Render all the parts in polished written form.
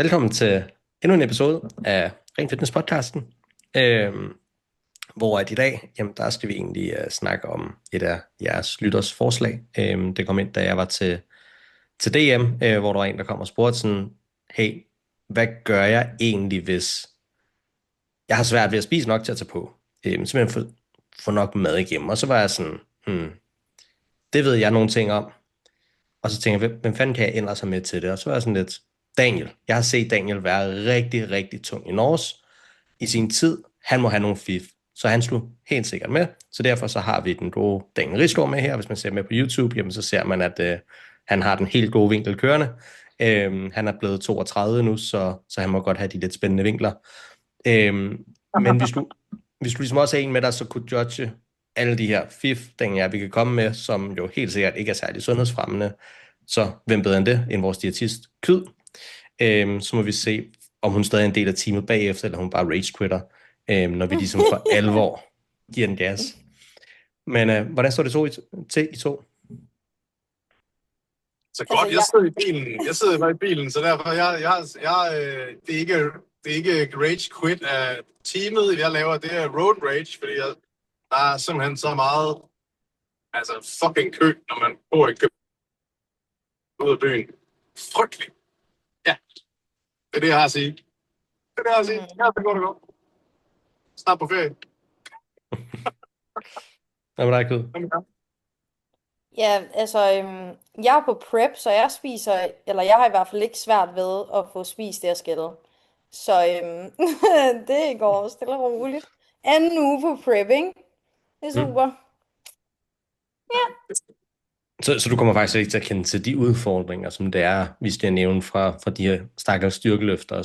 Velkommen til endnu en episode af Ren Fitness podcasten, hvor at i dag, jamen, der skal vi egentlig snakke om et af jeres lytters forslag. Det kom ind, da jeg var til DM, hvor der var en, der kom og spurgte sådan, hey, hvad gør jeg egentlig, hvis jeg har svært ved at spise nok til at tage på? Simpelthen få nok mad igennem. Og så var jeg sådan, det ved jeg nogle ting om. Og så tænkte jeg, hvem fanden kan jeg ændre sig med til det? Og så var jeg sådan lidt, Daniel. Jeg har set Daniel være rigtig, rigtig tung i Norge i sin tid. Han må have nogle fif. Så han slog helt sikkert med. Så derfor så har vi den gode Daniel Risgaard med her. Hvis man ser med på YouTube, jamen, så ser man, at han har den helt gode vinkel kørende. Han er blevet 32 nu, så han må godt have de lidt spændende vinkler. Men hvis du ligesom også er en med dig, så kunne judge alle de her fif, vi kan komme med, som jo helt sikkert ikke er særlig sundhedsfremmende. Så hvem bedre end det, end vores diætist Kyd. Så må vi se, om hun stadig er en del af teamet bagefter, eller hun bare rage-quitter, når vi ligesom for alvor giver den gas. Men hvordan står det til i to? Så godt, jeg sidder i bilen. Jeg sidder bare i bilen, så derfor det er ikke rage quit af teamet, jeg laver. Det er road rage, fordi der er simpelthen så meget fucking kø, når man bor i København ud af byen. Frygteligt. Ja, det er det, jeg har at sige. Ja, det går det godt. Snart på ferie. Hvad med dig, Kyd? Ja, altså, jeg er på prep, så jeg spiser, eller jeg har i hvert fald ikke svært ved at få spist det, jeg skal. Så det går stille og roligt. Anden uge på prepping. Det er super. Ja. Så du kommer faktisk ikke til at kende til de udfordringer, som det er, hvis jeg nævner fra de her stakkels styrkeløftere,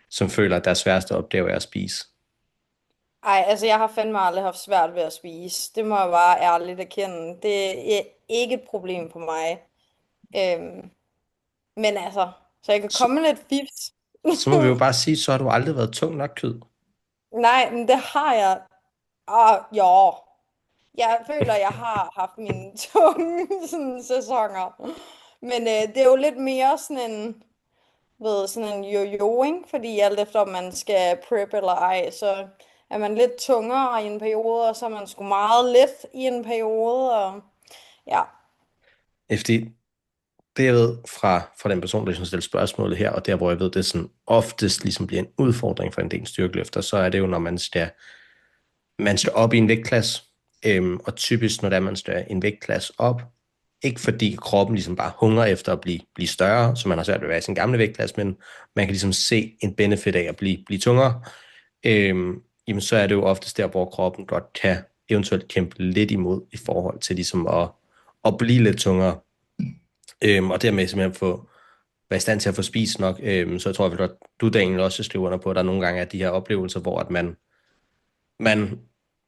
som føler, at deres sværeste opgave er at spise? Ej, altså jeg har fandme aldrig haft svært ved at spise. Det må jeg bare ærligt erkende. Det er ikke et problem for mig. Men altså, så jeg kan komme med lidt fifs. Så må vi jo bare sige, så har du aldrig været tung nok, Kyd. Nej, men det har jeg. Jo. Jeg føler, jeg har haft mine tunge sådan, sæsoner. Men det er jo lidt mere sådan en yo-yo, ikke? Fordi alt efter, om man skal prep eller ej, så er man lidt tungere i en periode, og så er man sgu meget let i en periode, og ja. Fordi det, jeg ved fra den person, der ligesom stiller spørgsmålet her, og der, hvor jeg ved, det sådan oftest ligesom bliver en udfordring for en del styrkeløfter, så er det jo, når man skal op i en vægtklasse, og typisk, når man skal en vægtklasse op, ikke fordi kroppen ligesom bare hungrer efter at blive større, så man har svært ved at være i sin gamle vægtklasse, men man kan ligesom se en benefit af at blive tungere, jamen så er det jo oftest der, hvor kroppen godt kan eventuelt kæmpe lidt imod i forhold til ligesom at blive lidt tungere, og dermed simpelthen være i stand til at få spist nok. Så jeg tror, at du, Daniel, også skriver under på, at der nogle gange er de her oplevelser, hvor at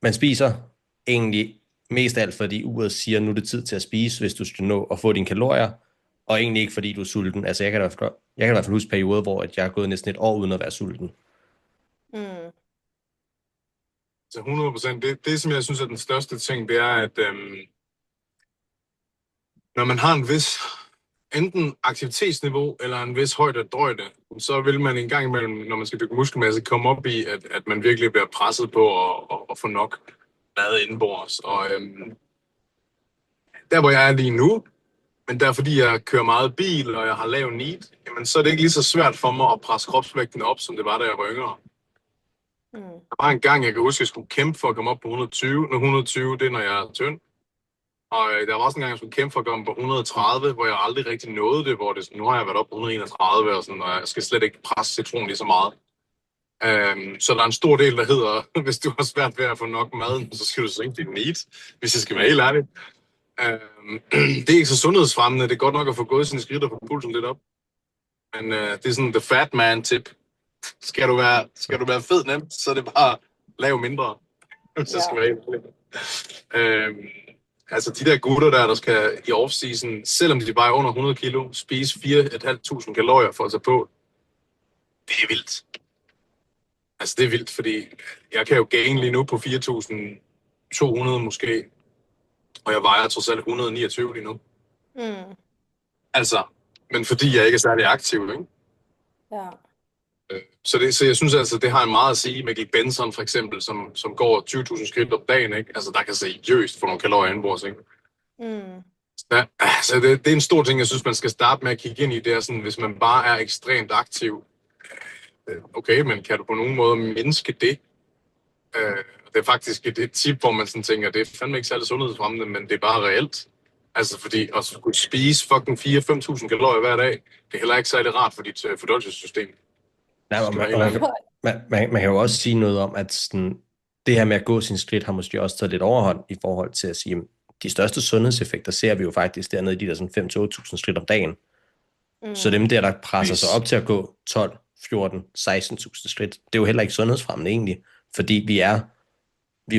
man spiser egentlig mest af alt, fordi uret siger, nu er det tid til at spise, hvis du skal nå at få dine kalorier, og egentlig ikke, fordi du er sulten. Altså, jeg kan i hvert fald huske perioder, hvor jeg har gået næsten et år uden at være sulten. Så 100%. Det, som jeg synes er den største ting, det er, at når man har en vis enten aktivitetsniveau eller en vis højde og drøjde, så vil man en gang imellem, når man skal bygge muskelmasse, komme op i, at man virkelig bliver presset på at få nok mad indenbords. Og der, hvor jeg er lige nu, men der fordi jeg kører meget bil, og jeg har lav need, jamen, så er det ikke lige så svært for mig at presse kropsvægten op, som det var, da jeg var yngre. Der var en gang, jeg kan huske, at jeg skulle kæmpe for at komme op på 120. Når 120, det er, når jeg er tynd. Og der var også en gang, jeg skulle kæmpe for at komme på 130, hvor jeg aldrig rigtig nåede det, hvor nu har jeg været op på 131, og sådan, og jeg skal slet ikke presse citronen lige så meget. Så der er en stor del, der hedder, hvis du har svært ved at få nok mad, så skal du sænke dit need, hvis jeg skal være helt ærlig. Det er ikke så sundhedsfremmende. Det er godt nok at få gået sine skridt og få pulsen lidt op. Men det er sådan the fat man tip. Skal du være fed nemt, så er det bare lav mindre. Hvis jeg skal være helt ærlig. Altså de der gutter der skal i off-season, selvom de bare er under 100 kilo, spise 4.500 kalorier for at tage på. Det er vildt. Altså det er vildt, fordi jeg kan jo gain lige nu på 4.200 måske. Og jeg vejer trods alt 129 lige nu. Altså, men fordi jeg ikke er særlig aktiv, ikke? Ja. Så jeg synes altså, det har en meget at sige. Mikkel Benson for eksempel, som går 20.000 skridt om dagen, ikke? Altså, der kan seriøst få nogle kalorier indenbords, ikke? Mm. Ja, altså det er en stor ting, jeg synes, man skal starte med at kigge ind i. Det er sådan, hvis man bare er ekstremt aktiv, okay, men kan du på nogen måde mindske det? Det er faktisk et tip, hvor man sådan tænker, det er fandme ikke særlig sundhedsfremmende, men det er bare reelt. Altså fordi at skulle spise fucking 4-5.000 kalorier hver dag, det er heller ikke særlig rart for dit fordøjelsessystem. Nej, man kan jo også sige noget om, at sådan, det her med at gå sin skridt har måske også taget lidt overhånd i forhold til at sige, at de største sundhedseffekter ser vi jo faktisk dernede i de der sådan 5-8.000 skridt om dagen. Så dem der presser sig op til at gå 12, 14, 16.000 skridt, det er jo heller ikke sundhedsfremmende egentlig, fordi vi er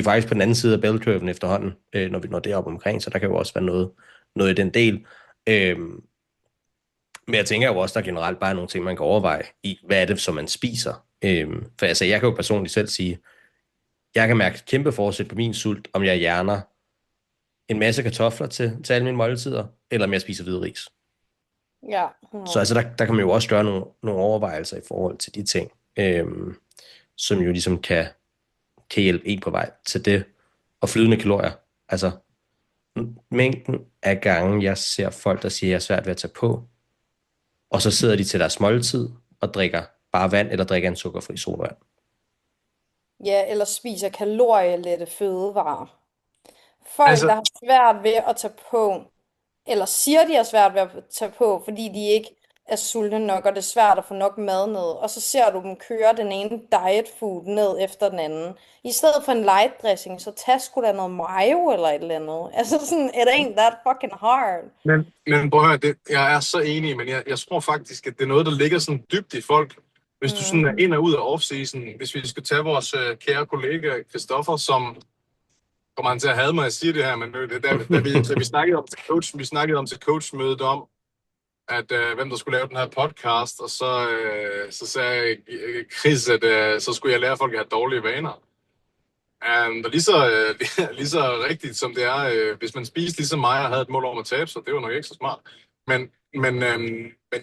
faktisk på den anden side af bell-curven efterhånden, når vi når derop omkring, så der kan jo også være noget i den del. Men jeg tænker jo også, der generelt bare er nogle ting, man kan overveje i, hvad er det, som man spiser. For altså, jeg kan jo personligt selv sige, jeg kan mærke kæmpe forskel på min sult, om jeg hjerner en masse kartofler til alle mine måltider, eller om jeg spiser hvid ris. Ja. Så altså, der kan man jo også gøre nogle overvejelser i forhold til de ting, som jo ligesom kan hjælpe en på vej til det. Og flydende kalorier. Altså, mængden af gange, jeg ser folk, der siger, at jeg er svært ved at tage på, og så sidder de til deres måltid og drikker bare vand, eller drikker en sukkerfri sodavand. Ja, eller spiser kalorielette fødevarer. Folk, der har svært ved at tage på, eller siger, de har svært ved at tage på, fordi de ikke er sultne nok, og det er svært at få nok mad ned. Og så ser du dem køre den ene diet food ned efter den anden. I stedet for en light dressing, så tag sgu da noget mayo eller et eller andet. Altså sådan, it ain't that fucking hard. Men prøv at høre, jeg er så enig, men jeg tror faktisk, at det er noget, der ligger sådan dybt i folk. Hvis du sådan er ind og ud af off-season, hvis vi skal tage vores kære kollega Christoffer, som kommer han til at have mig at sige det her, men da vi snakkede om til coachmødet om, at hvem der skulle lave den her podcast, og så sagde Chris, at så skulle jeg lære folk at have dårlige vaner. Og lige så rigtigt som det er, hvis man spiste ligesom mig og havde et mål om at tabe, så det var nok ikke så smart. Men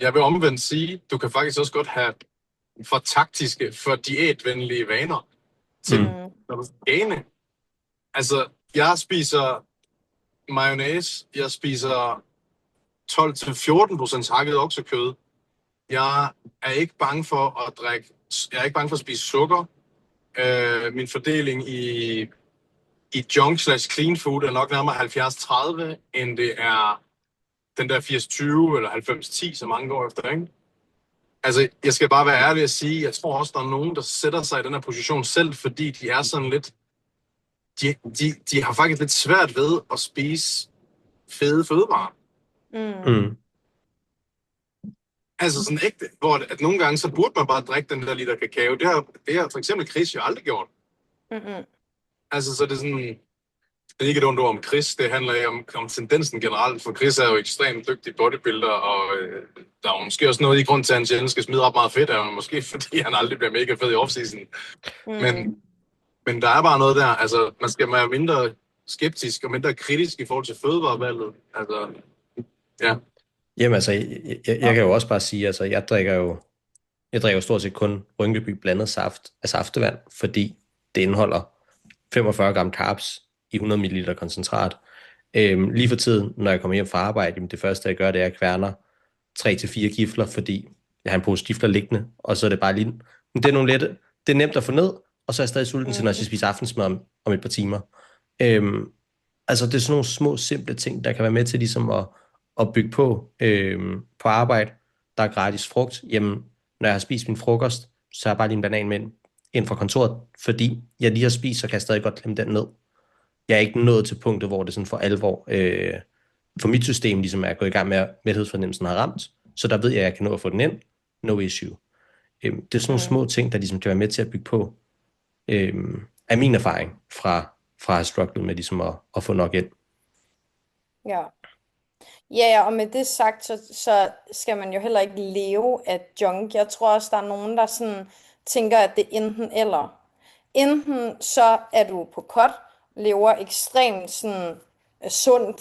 jeg vil omvendt sige, du kan faktisk også godt have for taktiske, for diætvenlige vaner til, når du skal. Altså, jeg spiser mayonnaise, jeg spiser 12-14% hakket oksekød. Jeg er ikke bange for at spise sukker. Min fordeling i junk/clean food er nok nærmere 70-30, end det er den der 80-20 eller 90-10, som mange går efter, ikke? Altså, jeg skal bare være ærlig at sige, jeg tror også, der er nogen, der sætter sig i den her position selv, fordi de er sådan lidt... De har faktisk lidt svært ved at spise fede fødevarer. Altså sådan ægte, hvor at nogle gange, så burde man bare drikke den der liter kakao. Det har for eksempel Chris jo aldrig gjort. Altså, så det er sådan... Det er ikke et ondt ord om Chris, det handler om tendensen generelt, for Chris er jo ekstremt dygtig bodybuilder, og der er måske også noget i grund til, at han sjældent skal smide ret meget fedt, og måske fordi han aldrig bliver mega fed i off-season. Men der er bare noget der, altså man skal være mindre skeptisk og mindre kritisk i forhold til fødevarevalget. Altså, ja. Jamen altså, jeg kan jo også bare sige, altså jeg drikker jo stort set kun Rynkeby blandet saft af saftevand, fordi det indeholder 45 gram carbs i 100 ml koncentrat. Lige for tiden, når jeg kommer hjem fra arbejde, jamen det første jeg gør, det er, at jeg kværner 3-4 gifler, fordi jeg har en pose gifler liggende, og så er det bare lige... Men det er nogle lette, det er nemt at få ned, og så er jeg stadig sulten til, når jeg spiser aftensmad om et par timer. Altså det er sådan nogle små, simple ting, der kan være med til ligesom at bygge på arbejde. Der er gratis frugt. Jamen, når jeg har spist min frokost, så har jeg bare lige en banan med ind fra kontoret, fordi jeg lige har spist, så kan jeg stadig godt klemme den ned. Jeg er ikke nået til punktet, hvor det sådan for alvor for mit system ligesom er gået i gang med, at mæthedsfornemmelsen har ramt, så der ved jeg, at jeg kan nå at få den ind. No issue. Det er sådan nogle små ting, der ligesom kan være med til at bygge på af min erfaring fra at have strugglet med ligesom at få nok ind. Ja. Ja, og med det sagt, så skal man jo heller ikke leve af junk. Jeg tror også, der er nogen, der sådan tænker, at det er enten eller. Enten så er du på cut, lever ekstremt sådan sundt,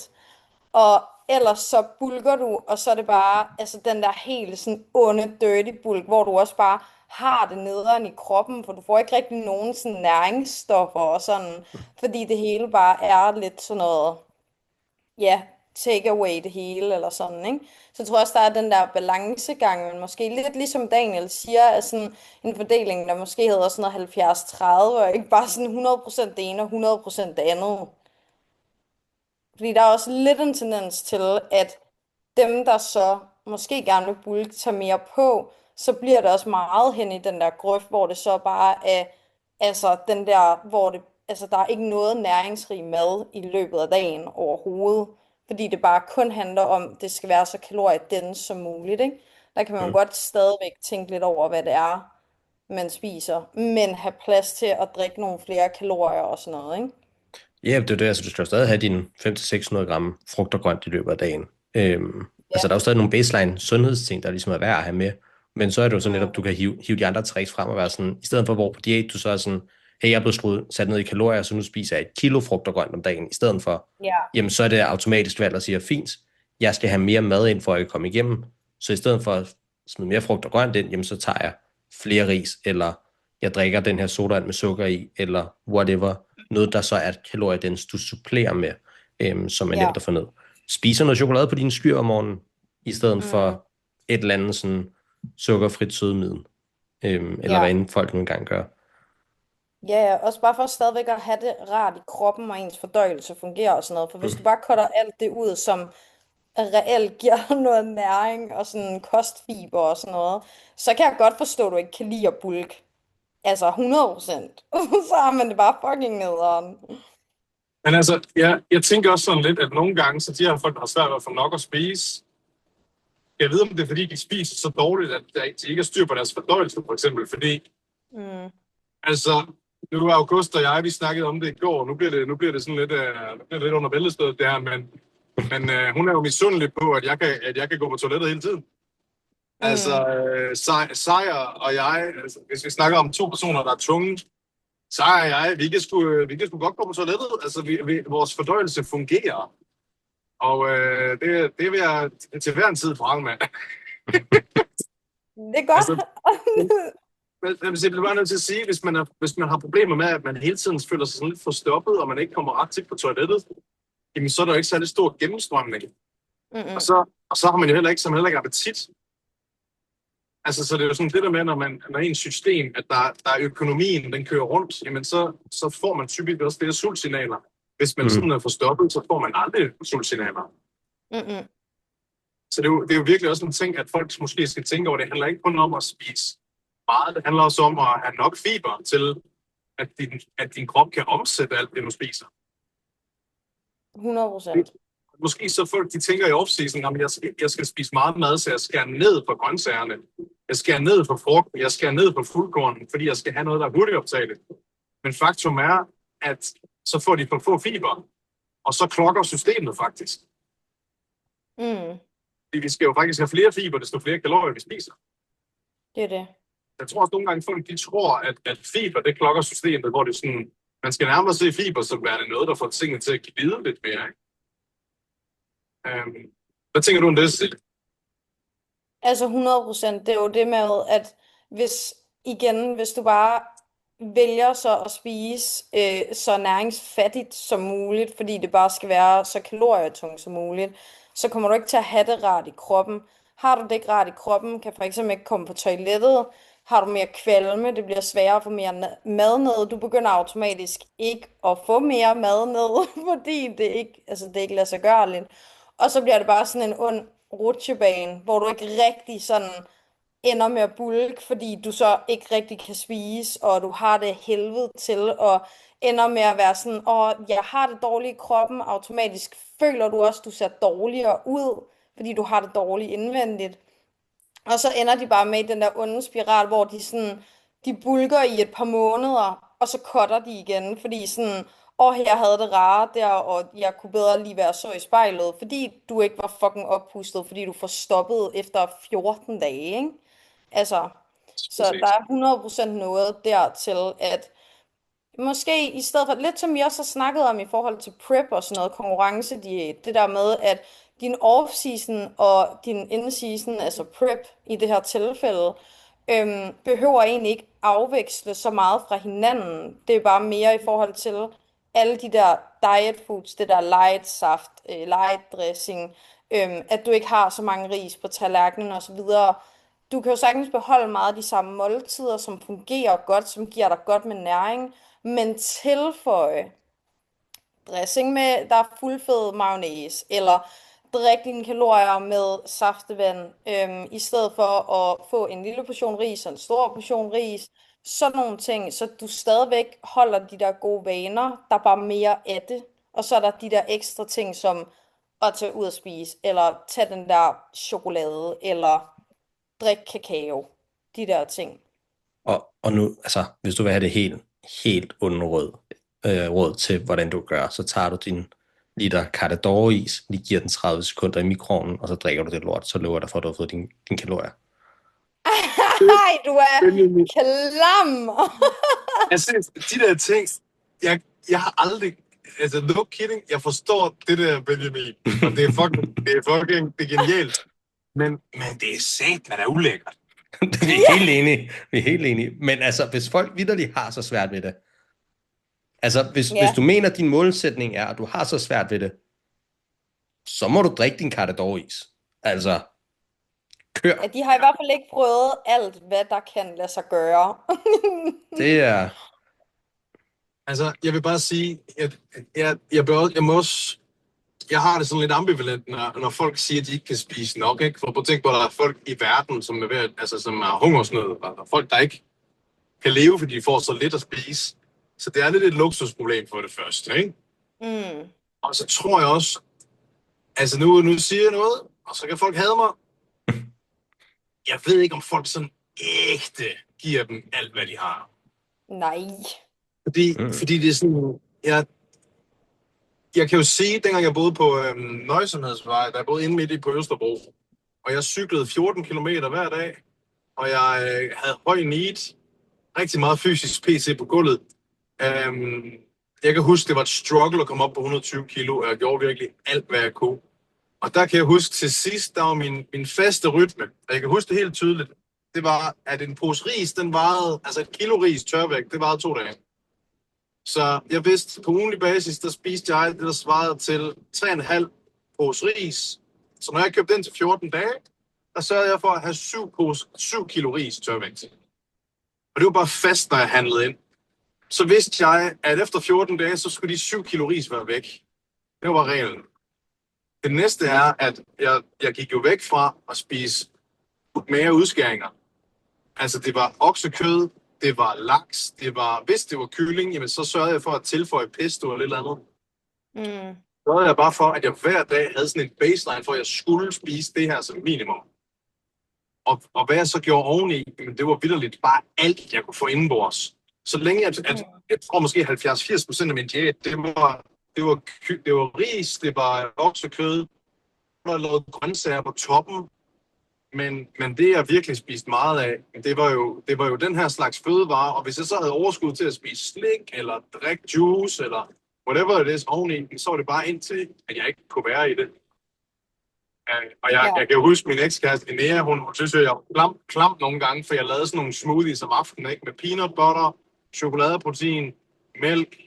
og ellers så bulker du, og så er det bare, altså den der helt sådan onde, dirty bulk, hvor du også bare har det nederen i kroppen, for du får ikke rigtig nogen sådan næringsstoffer og sådan, fordi det hele bare er lidt sådan noget, ja, take away det hele, eller sådan, ikke? Så jeg tror også, der er den der balancegang, men måske lidt ligesom Daniel siger, er sådan en fordeling, der måske hedder sådan noget 70-30, og ikke bare sådan 100% det ene og 100% det andet. Fordi der er også lidt en tendens til, at dem, der så måske gerne vil bulke, tager mere på, så bliver det også meget hen i den der grøft, hvor det så bare er, altså den der, hvor det, altså der er ikke noget næringsrig mad i løbet af dagen overhovedet, fordi det bare kun handler om, at det skal være så kaloriedense som muligt, ikke? Der kan man jo godt stadigvæk tænke lidt over, hvad det er, man spiser, men have plads til at drikke nogle flere kalorier og sådan noget, ikke? Ja, det er det. Altså, du skal jo stadig have dine 500-600 gram frugt og grønt i løbet af dagen. Altså, der er jo stadig nogle baseline sundhedsting, der ligesom er værd at have med. Men så er det jo så netop, du kan hive de andre tricks frem og være sådan, i stedet for hvor på diæt, du så er sådan, hey, jeg er blevet sat ned i kalorier, så nu spiser jeg 1 kilo frugt og grønt om dagen, i stedet for, jamen så er det automatisk valgt at sige, fint, jeg skal have mere mad ind, for at jeg kan komme igennem. Så i stedet for at smide mere frugt og grønt ind, jamen så tager jeg flere ris, eller jeg drikker den her sodavand med sukker i, eller whatever. Noget, der så er et kaloriedens, du supplerer med, som er nemt at få ned. Spiser noget chokolade på dine skyr om morgenen, i stedet for et eller andet sådan sukkerfrit sødemiddel, eller hvad end folk nu engang gør. Ja, også bare for stadigvæk at have det rart i kroppen, og ens fordøjelse fungerer og sådan noget. For hvis du bare cutter alt det ud, som reelt giver noget næring og sådan kostfiber og sådan noget, så kan jeg godt forstå, at du ikke kan lide at bulk. Altså 100%. Så har man det bare fucking nederen. Men altså, jeg tænker også sådan lidt, at nogle gange, så de her folk, der har svært ved at få nok at spise, jeg ved, om det er, fordi de spiser så dårligt, at de ikke har styr på deres fordøjelse, for eksempel. Fordi, altså, nu er August og jeg, vi snakkede om det i går, nu bliver det sådan lidt under bæltestedet der, men hun er jo misundelig på, at jeg kan gå på toilettet hele tiden. Altså, Sejr og jeg, altså, hvis vi snakker om 2 personer, der er tunge, Sejr og jeg, vi kan sgu godt gå på toilettet. Altså, vores fordøjelse fungerer. Og det vil jeg til hver en tid fremme med. Det er godt. Altså, jeg bliver bare nødt til at sige, hvis man har problemer med, at man hele tiden føler sig sådan lidt forstoppet, og man ikke kommer ret tit på toilettet, jamen så er der jo ikke særlig stor gennemstrømning. Og så har man jo heller ikke appetit. Altså, så det er jo sådan det der med, når ens system, at der er økonomien, den kører rundt, jamen så får man typisk også flere sultsignaler. Hvis man sådan er forstoppet, så får man aldrig sultsignaler. Så det er jo virkelig også en ting, at folk måske skal tænke over. Det handler ikke kun om at spise meget, det handler også om at have nok fiber til, at din krop kan omsætte alt det, du spiser. 100%. Måske så folk, de tænker i off-season, at jeg skal spise meget mad, så jeg skærer ned på grøntsagerne. Jeg skærer ned på frugten, jeg skærer ned på fuldkorn, fordi jeg skal have noget, der er hurtigt optageligt. Men faktum er, at så får de for få fiber, og så klokker systemet faktisk. Fordi vi skal jo faktisk have flere fiber, desto flere kalorier vi spiser. Det er det. Jeg tror også nogle gange, folk de tror, at fiber, det klokker systemet, hvor det er sådan, man skal nærmere se fiber, så er det noget, der får tingene til at glide lidt mere. Hvad tænker du om det, Cecilie? Altså 100%, det er jo det med, at hvis du bare vælger så at spise så næringsfattigt som muligt, fordi det bare skal være så kalorietungt som muligt, så kommer du ikke til at have det rart i kroppen. Har du det ikke rart i kroppen, kan for eksempel ikke komme på toilettet, har du mere kvalme, det bliver sværere at få mere mad ned, du begynder automatisk ikke at få mere mad ned, fordi det ikke lader sig gøre lidt. Og så bliver det bare sådan en ond rutsjebane, hvor du ikke rigtig sådan ender med at bulke, fordi du så ikke rigtig kan spise, og du har det helvede til, og ender med at være sådan, jeg har det dårligt i kroppen, automatisk føler du også, du ser dårligere ud, fordi du har det dårligt indvendigt. Og så ender de bare med i den der onde spiral, hvor de bulker i et par måneder, og så cutter de igen, fordi sådan, jeg havde det rart der, og jeg kunne bedre lige være så i spejlet, fordi du ikke var fucking oppustet, fordi du forstoppede efter 14 dage, ikke? Altså, så der er 100% noget dertil, at måske i stedet for, lidt som vi også har snakket om i forhold til prep og sådan noget, konkurrencediæt, det der med, at din off-season og din in-season, altså prep i det her tilfælde, behøver egentlig ikke afveksle så meget fra hinanden. Det er bare mere i forhold til alle de der diet foods, det der light saft, light dressing, at du ikke har så mange ris på tallerkenen og så videre. Du kan jo sagtens beholde meget af de samme måltider, som fungerer godt, som giver dig godt med næring, men tilføje dressing med, der er fuldfed mayonnaise, eller drik dine kalorier med saftevand, i stedet for at få en lille portion ris og en stor portion ris, sådan nogle ting, så du stadigvæk holder de der gode vaner, der er bare mere af det, og så er der de der ekstra ting, som at tage ud og spise, eller tage den der chokolade, eller drikke kakao, de der ting. Og nu, altså, hvis du vil have det helt uden råd til, hvordan du gør, så tager du din liter Cartador-is, lige giver den 30 sekunder i mikroovnen, og så drikker du det lort, så lover dig for, at du har fået din kalorier. Ej, du er klam! Altså, de der ting, jeg har aldrig, altså no kidding, jeg forstår det der, Benjamin, og det er genialt, men det er sat, man er ulækkert. Vi er helt enige. Men altså, hvis folk vitterligt har så svært ved det, altså, hvis du mener, at din målsætning er, at du har så svært ved det, så må du drikke din Cartador-is. Altså, kør. Ja, de har i hvert fald ikke prøvet alt, hvad der kan lade sig gøre. Det er... Altså, jeg vil bare sige, at jeg har det sådan lidt ambivalent, når folk siger, at de ikke kan spise nok, ikke? For prøv at tænke på, at der er folk i verden, som er hungersnød, og folk, der ikke kan leve, fordi de får så lidt at spise. Så det er lidt et luksusproblem for det første, ikke? Mm. Og så tror jeg også, altså nu siger jeg noget, og så kan folk hade mig. Jeg ved ikke, om folk sådan ægte giver dem alt, hvad de har. Nej. Fordi det er sådan, jeg kan jo sige, dengang jeg boede på Nøjsomhedsvej, der jeg boede inde midt på Østerbro, og jeg cyklede 14 kilometer hver dag, og jeg havde høj need, rigtig meget fysisk PC på gulvet. Jeg kan huske, det var et struggle at komme op på 120 kilo, og jeg gjorde virkelig alt, hvad jeg kunne. Og der kan jeg huske til sidst, der var min faste rytme, og jeg kan huske det helt tydeligt, det var, at en pose ris, den varede, altså et kilo ris tørvægt, det varede 2 dage. Så jeg vidste, på ugenlig basis, der spiste jeg det, der svarede til 3,5 pose ris. Så når jeg købte den til 14 dage, der sørgede jeg for at have 7 kilo ris tørvægt. Og det var bare fast, når jeg handlede ind. Så vidste jeg, at efter 14 dage, så skulle de 7 kilo ris være væk. Det var reglen. Det næste er, at jeg gik jo væk fra at spise mere udskæringer. Altså, det var oksekød, det var laks, hvis det var kylling, jamen, så sørgede jeg for at tilføje pesto eller lidt andet. Så sørgede jeg bare for, at jeg hver dag havde sådan en baseline for, at jeg skulle spise det her som minimum. Og hvad jeg så gjorde oveni, jamen, det var vitterligt bare alt, jeg kunne få indenbords. Så længe jeg tror måske 70-80% af min diæt, det var ris, det var oksekød, der var lavet grøntsager på toppen. Men det, jeg virkelig spiste meget af, det var jo den her slags fødevare, og hvis jeg så havde overskud til at spise slik, eller drikke juice, eller whatever it is oveni, så var det bare indtil, at jeg ikke kunne være i det. Og jeg kan jo huske min ekskæreste Linnea, hun synes, at jeg var klam nogle gange, for jeg lavede sådan nogle smoothies om aftenen, ikke? Med peanut butter, chokoladeprotein, mælk,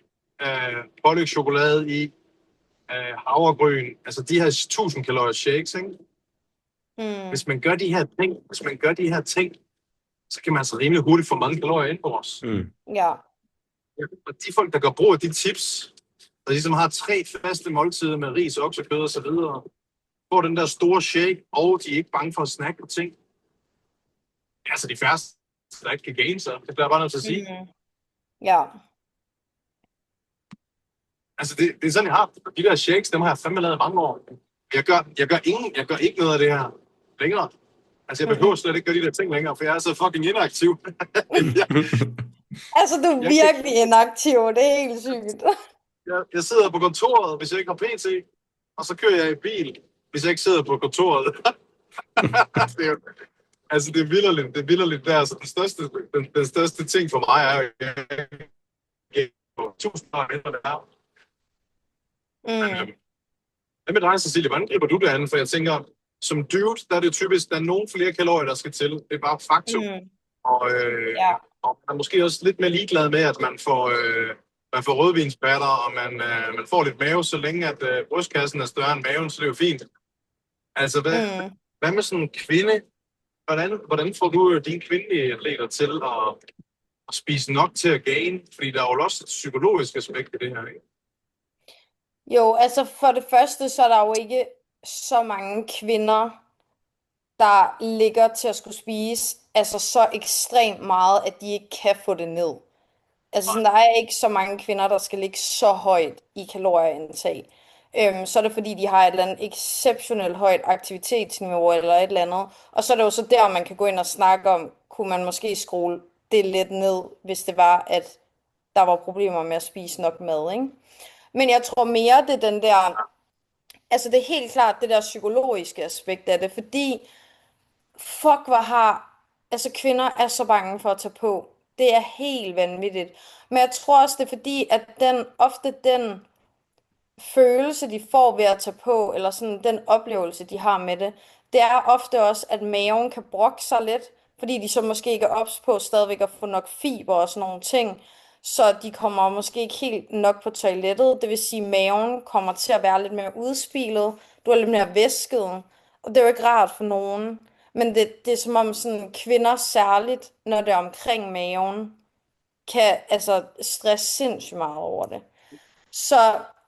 pålægschokolade i, havregryn, altså de her 1000 kalorier shakes, ikke? Hvis man gør de her ting, så kan man altså rimelig hurtigt få mange kalorier ind på os. Ja. Og de folk, der gør brug af de tips, der ligesom har 3 faste måltider med ris, oksekød og så videre, får den der store shake, og de er ikke bange for at snakke på ting. Altså de færreste, der ikke kan gaine sig. Det bliver bare nødt til at sige. Ja. Altså det er sådan, jeg har. De der shakes, dem har jeg fandme lavet mange år. Jeg gør ikke noget af det her længere. Altså, jeg behøver slet ikke gøre de der ting længere, for jeg er så fucking inaktiv. Altså, du er virkelig inaktiv. Det er helt sygt. Jeg sidder på kontoret, hvis jeg ikke har PC, og så kører jeg i bil, hvis jeg ikke sidder på kontoret. Altså, det er vildt der. Så den største ting for mig er jo, at jeg 1000 år mindre det her. Hvad med dig, Cecilie? Hvordan griber du det an? For jeg tænker, som dude, der er det typisk, der er nogle flere kalorier, der skal til. Det er bare faktum. Og, Ja. og man er måske også lidt mere ligeglad med, at man får rødvinsbatter, og man får lidt mave, så længe at brystkassen er større end maven, så det er jo fint. Altså, hvad med sådan en kvinde? Hvordan får du dine kvindelige atleter til at spise nok til at gain? Fordi der er jo også et psykologisk aspekt i det her, ikke? Jo, altså for det første, så er der jo ikke så mange kvinder, der ligger til at skulle spise altså så ekstremt meget, at de ikke kan få det ned. Altså sådan, der er ikke så mange kvinder, der skal ligge så højt i kalorieindtag. Så er det fordi, de har et eller andet exceptionelt højt aktivitetsniveau eller et eller andet. Og så er det jo så der, man kan gå ind og snakke om, kunne man måske skrue det lidt ned, hvis det var, at der var problemer med at spise nok mad, ikke? Men jeg tror mere, det er den der, altså det er helt klart det der psykologiske aspekt af det, fordi fuck, altså kvinder er så bange for at tage på. Det er helt vanvittigt. Men jeg tror også, det er fordi, at ofte den følelse, de får ved at tage på, eller sådan den oplevelse, de har med det, det er ofte også, at maven kan brokke sig lidt, fordi de så måske ikke er ops på stadigvæk at få nok fiber og sådan nogle ting, så de kommer måske ikke helt nok på toilettet. Det vil sige, at maven kommer til at være lidt mere udspilet, du er lidt mere væsket, og det er jo ikke rart for nogen. Men det er som om sådan kvinder særligt, når det er omkring maven, kan altså stresse sindssygt meget over det.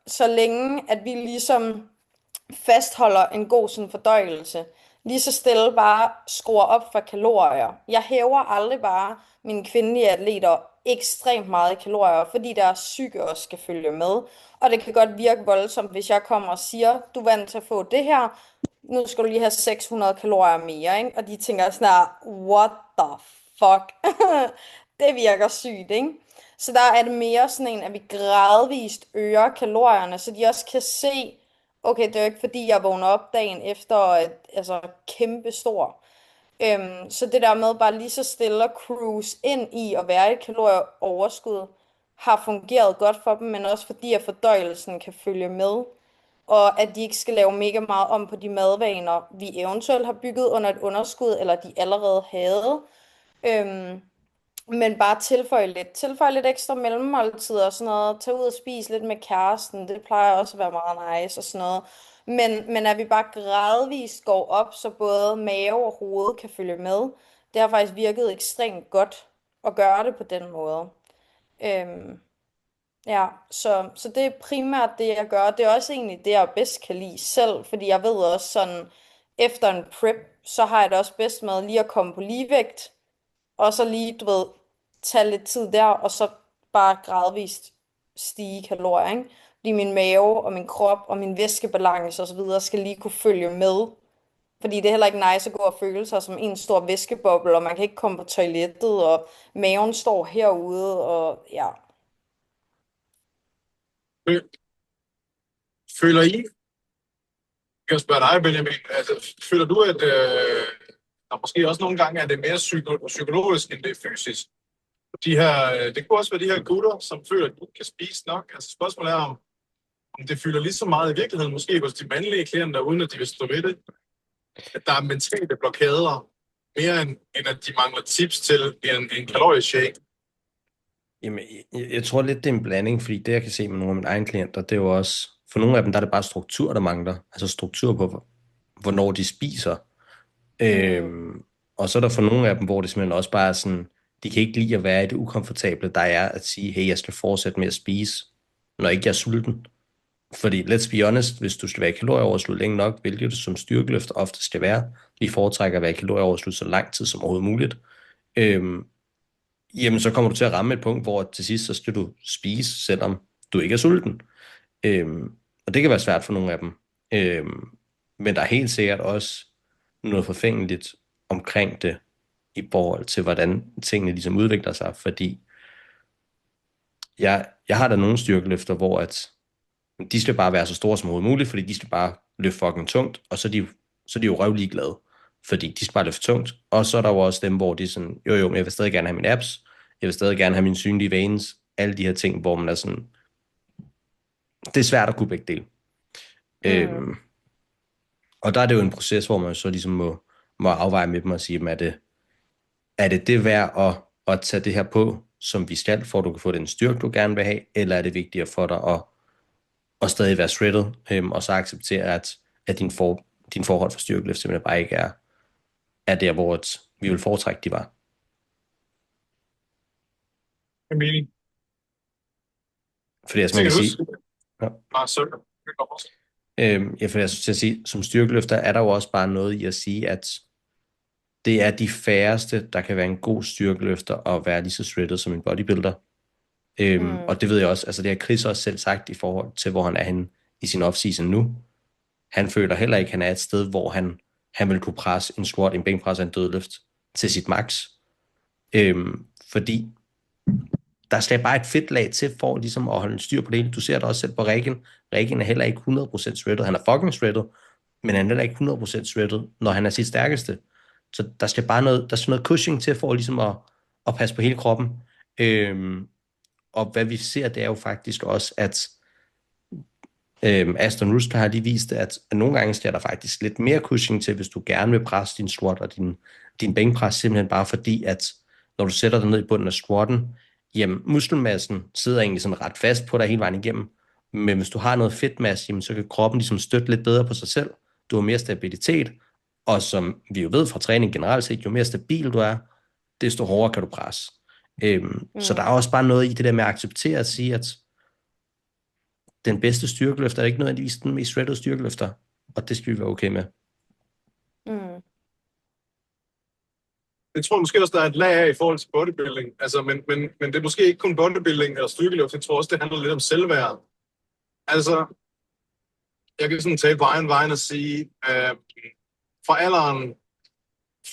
Så længe at vi ligesom fastholder en god sådan fordøjelse, lige så stille bare skruer op for kalorier. Jeg hæver aldrig bare mine kvindelige atleter ekstremt meget i kalorier, fordi deres psyke også skal følge med. Og det kan godt virke voldsomt, hvis jeg kommer og siger, du er vant til at få det her, nu skal du lige have 600 kalorier mere, ikke? Og de tænker sådan her, what the fuck? Det virker sygt, ikke? Så der er det mere sådan en, at vi gradvist øger kalorierne, så de også kan se, okay, det er jo ikke fordi, jeg vågner op dagen efter, altså kæmpe stor. Så det der med bare lige så stille at cruise ind i at være i et kalorieoverskud, har fungeret godt for dem, men også fordi, at fordøjelsen kan følge med, og at de ikke skal lave mega meget om på de madvaner, vi eventuelt har bygget under et underskud, eller de allerede havde. Men bare tilføje lidt ekstra mellemmåltider og sådan noget. Tag ud og spise lidt med kæresten. Det plejer også at være meget nice og sådan noget. Men at vi bare gradvist går op, så både mave og hoved kan følge med. Det har faktisk virket ekstremt godt at gøre det på den måde. Ja, så det er primært det, jeg gør. Det er også egentlig det, jeg bedst kan lide selv. Fordi jeg ved også sådan, efter en prep, så har jeg det også bedst med lige at komme på ligevægt. Og så lige, du ved, tage lidt tid der, og så bare gradvist stige kalorier, ikke? Fordi min mave og min krop og min væskebalance og så videre skal lige kunne følge med. Fordi det er heller ikke nice at gå og føle sig som en stor væskeboble, og man kan ikke komme på toilettet, og maven står herude, og ja. Føler I, jeg kan spørge dig, Benjamin, altså, føler du, at der måske også nogle gange er det mere psykologisk, end det er fysisk? Det kunne også være de her gutter, som føler, at du kan spise nok. Altså spørgsmålet er, om det fylder lige så meget i virkeligheden, måske hos de mandlige klienter, uden at de vil stå ved det. At der er mentale blokader, mere end at de mangler tips til en kalorieshake. Jamen, jeg tror lidt, det er en blanding, fordi det, jeg kan se med nogle af mine egne klienter, det er jo også, for nogle af dem, der er det bare struktur, der mangler. Altså struktur på, hvornår de spiser. Og så er der for nogle af dem, hvor det simpelthen også bare er sådan, de kan ikke lide at være i det ukomfortable, der er at sige, hey, jeg skal fortsætte med at spise, når ikke jeg er sulten. Fordi, let's be honest, hvis du skal være i kalorieoverskud længe nok, hvilket det som styrkeløft ofte skal være, vi foretrækker at være i kalorieoverskud så lang tid som overhovedet muligt, jamen så kommer du til at ramme et punkt, hvor til sidst så skal du spise, selvom du ikke er sulten. Og det kan være svært for nogle af dem. Men der er helt sikkert også noget forfængeligt omkring det, i forhold til, hvordan tingene ligesom udvikler sig, fordi jeg har da nogle styrkeløfter, hvor at de skal bare være så store som overhovedet muligt, fordi de skal bare løfte fucking tungt, og så er de jo røvlig glade, fordi de skal bare løfte tungt. Og så er der jo også dem, hvor de er sådan, jo, men jeg vil stadig gerne have mine abs, jeg vil stadig gerne have mine synlige veins, alle de her ting, hvor man er sådan, det er svært at kunne begge dele. Øhm, og der er det jo en proces, hvor man så ligesom må afveje med dem og sige, er det værd at tage det her på, som vi skal, for at du kan få den styrke, du gerne vil have, eller er det vigtigere for dig at stadig være shredded, og så acceptere, at din forhold for styrkeløft simpelthen bare ikke er der, hvor vi vil foretrække, de var. Det er mening. Fordi altså, man kan sige... Ja. For jeg synes til at sige, som styrkeløfter er der jo også bare noget i at sige, at det er de færreste, der kan være en god styrkeløfter og være lige så shredded som en bodybuilder. Og det ved jeg også, altså det har Chris også selv sagt i forhold til, hvor han er henne i sin offseason nu. Han føler heller ikke, at han er et sted, hvor han vil kunne presse en squat, en bænkpres og en dødløft til sit max. Fordi der skal bare et fedt lag til for ligesom at holde en styr på det hele. Du ser det også selv på Regen. Regen er heller ikke 100% shredded. Han er fucking shredded, men han er heller ikke 100% shredded, når han er sit stærkeste. Så der skal bare noget cushing til for ligesom at passe på hele kroppen. Og hvad vi ser, det er jo faktisk også, at Aston Ruska har lige vist, at nogle gange skal der faktisk lidt mere cushing til, hvis du gerne vil presse din squat og din bænkpres, simpelthen bare fordi, at når du sætter dig ned i bunden af squatten, jamen muskelmassen sidder egentlig sådan ret fast på dig hele vejen igennem, men hvis du har noget fedtmasse, jamen, så kan kroppen ligesom støtte lidt bedre på sig selv, du har mere stabilitet, og som vi jo ved fra træning generelt set, jo mere stabil du er, desto hårdere kan du presse. Så der er også bare noget i det der med at acceptere at sige, at den bedste styrkeløfter er ikke nødvendigvis den mest shredded styrkeløfter, og det skal vi være okay med. Jeg tror måske også, der er et lag af i forhold til bodybuilding. Altså, men det er måske ikke kun bodybuilding eller styrkeløft. Jeg tror også, det handler lidt om selvværd. Altså, jeg kan sådan tale på egen vegne og sige, fra alderen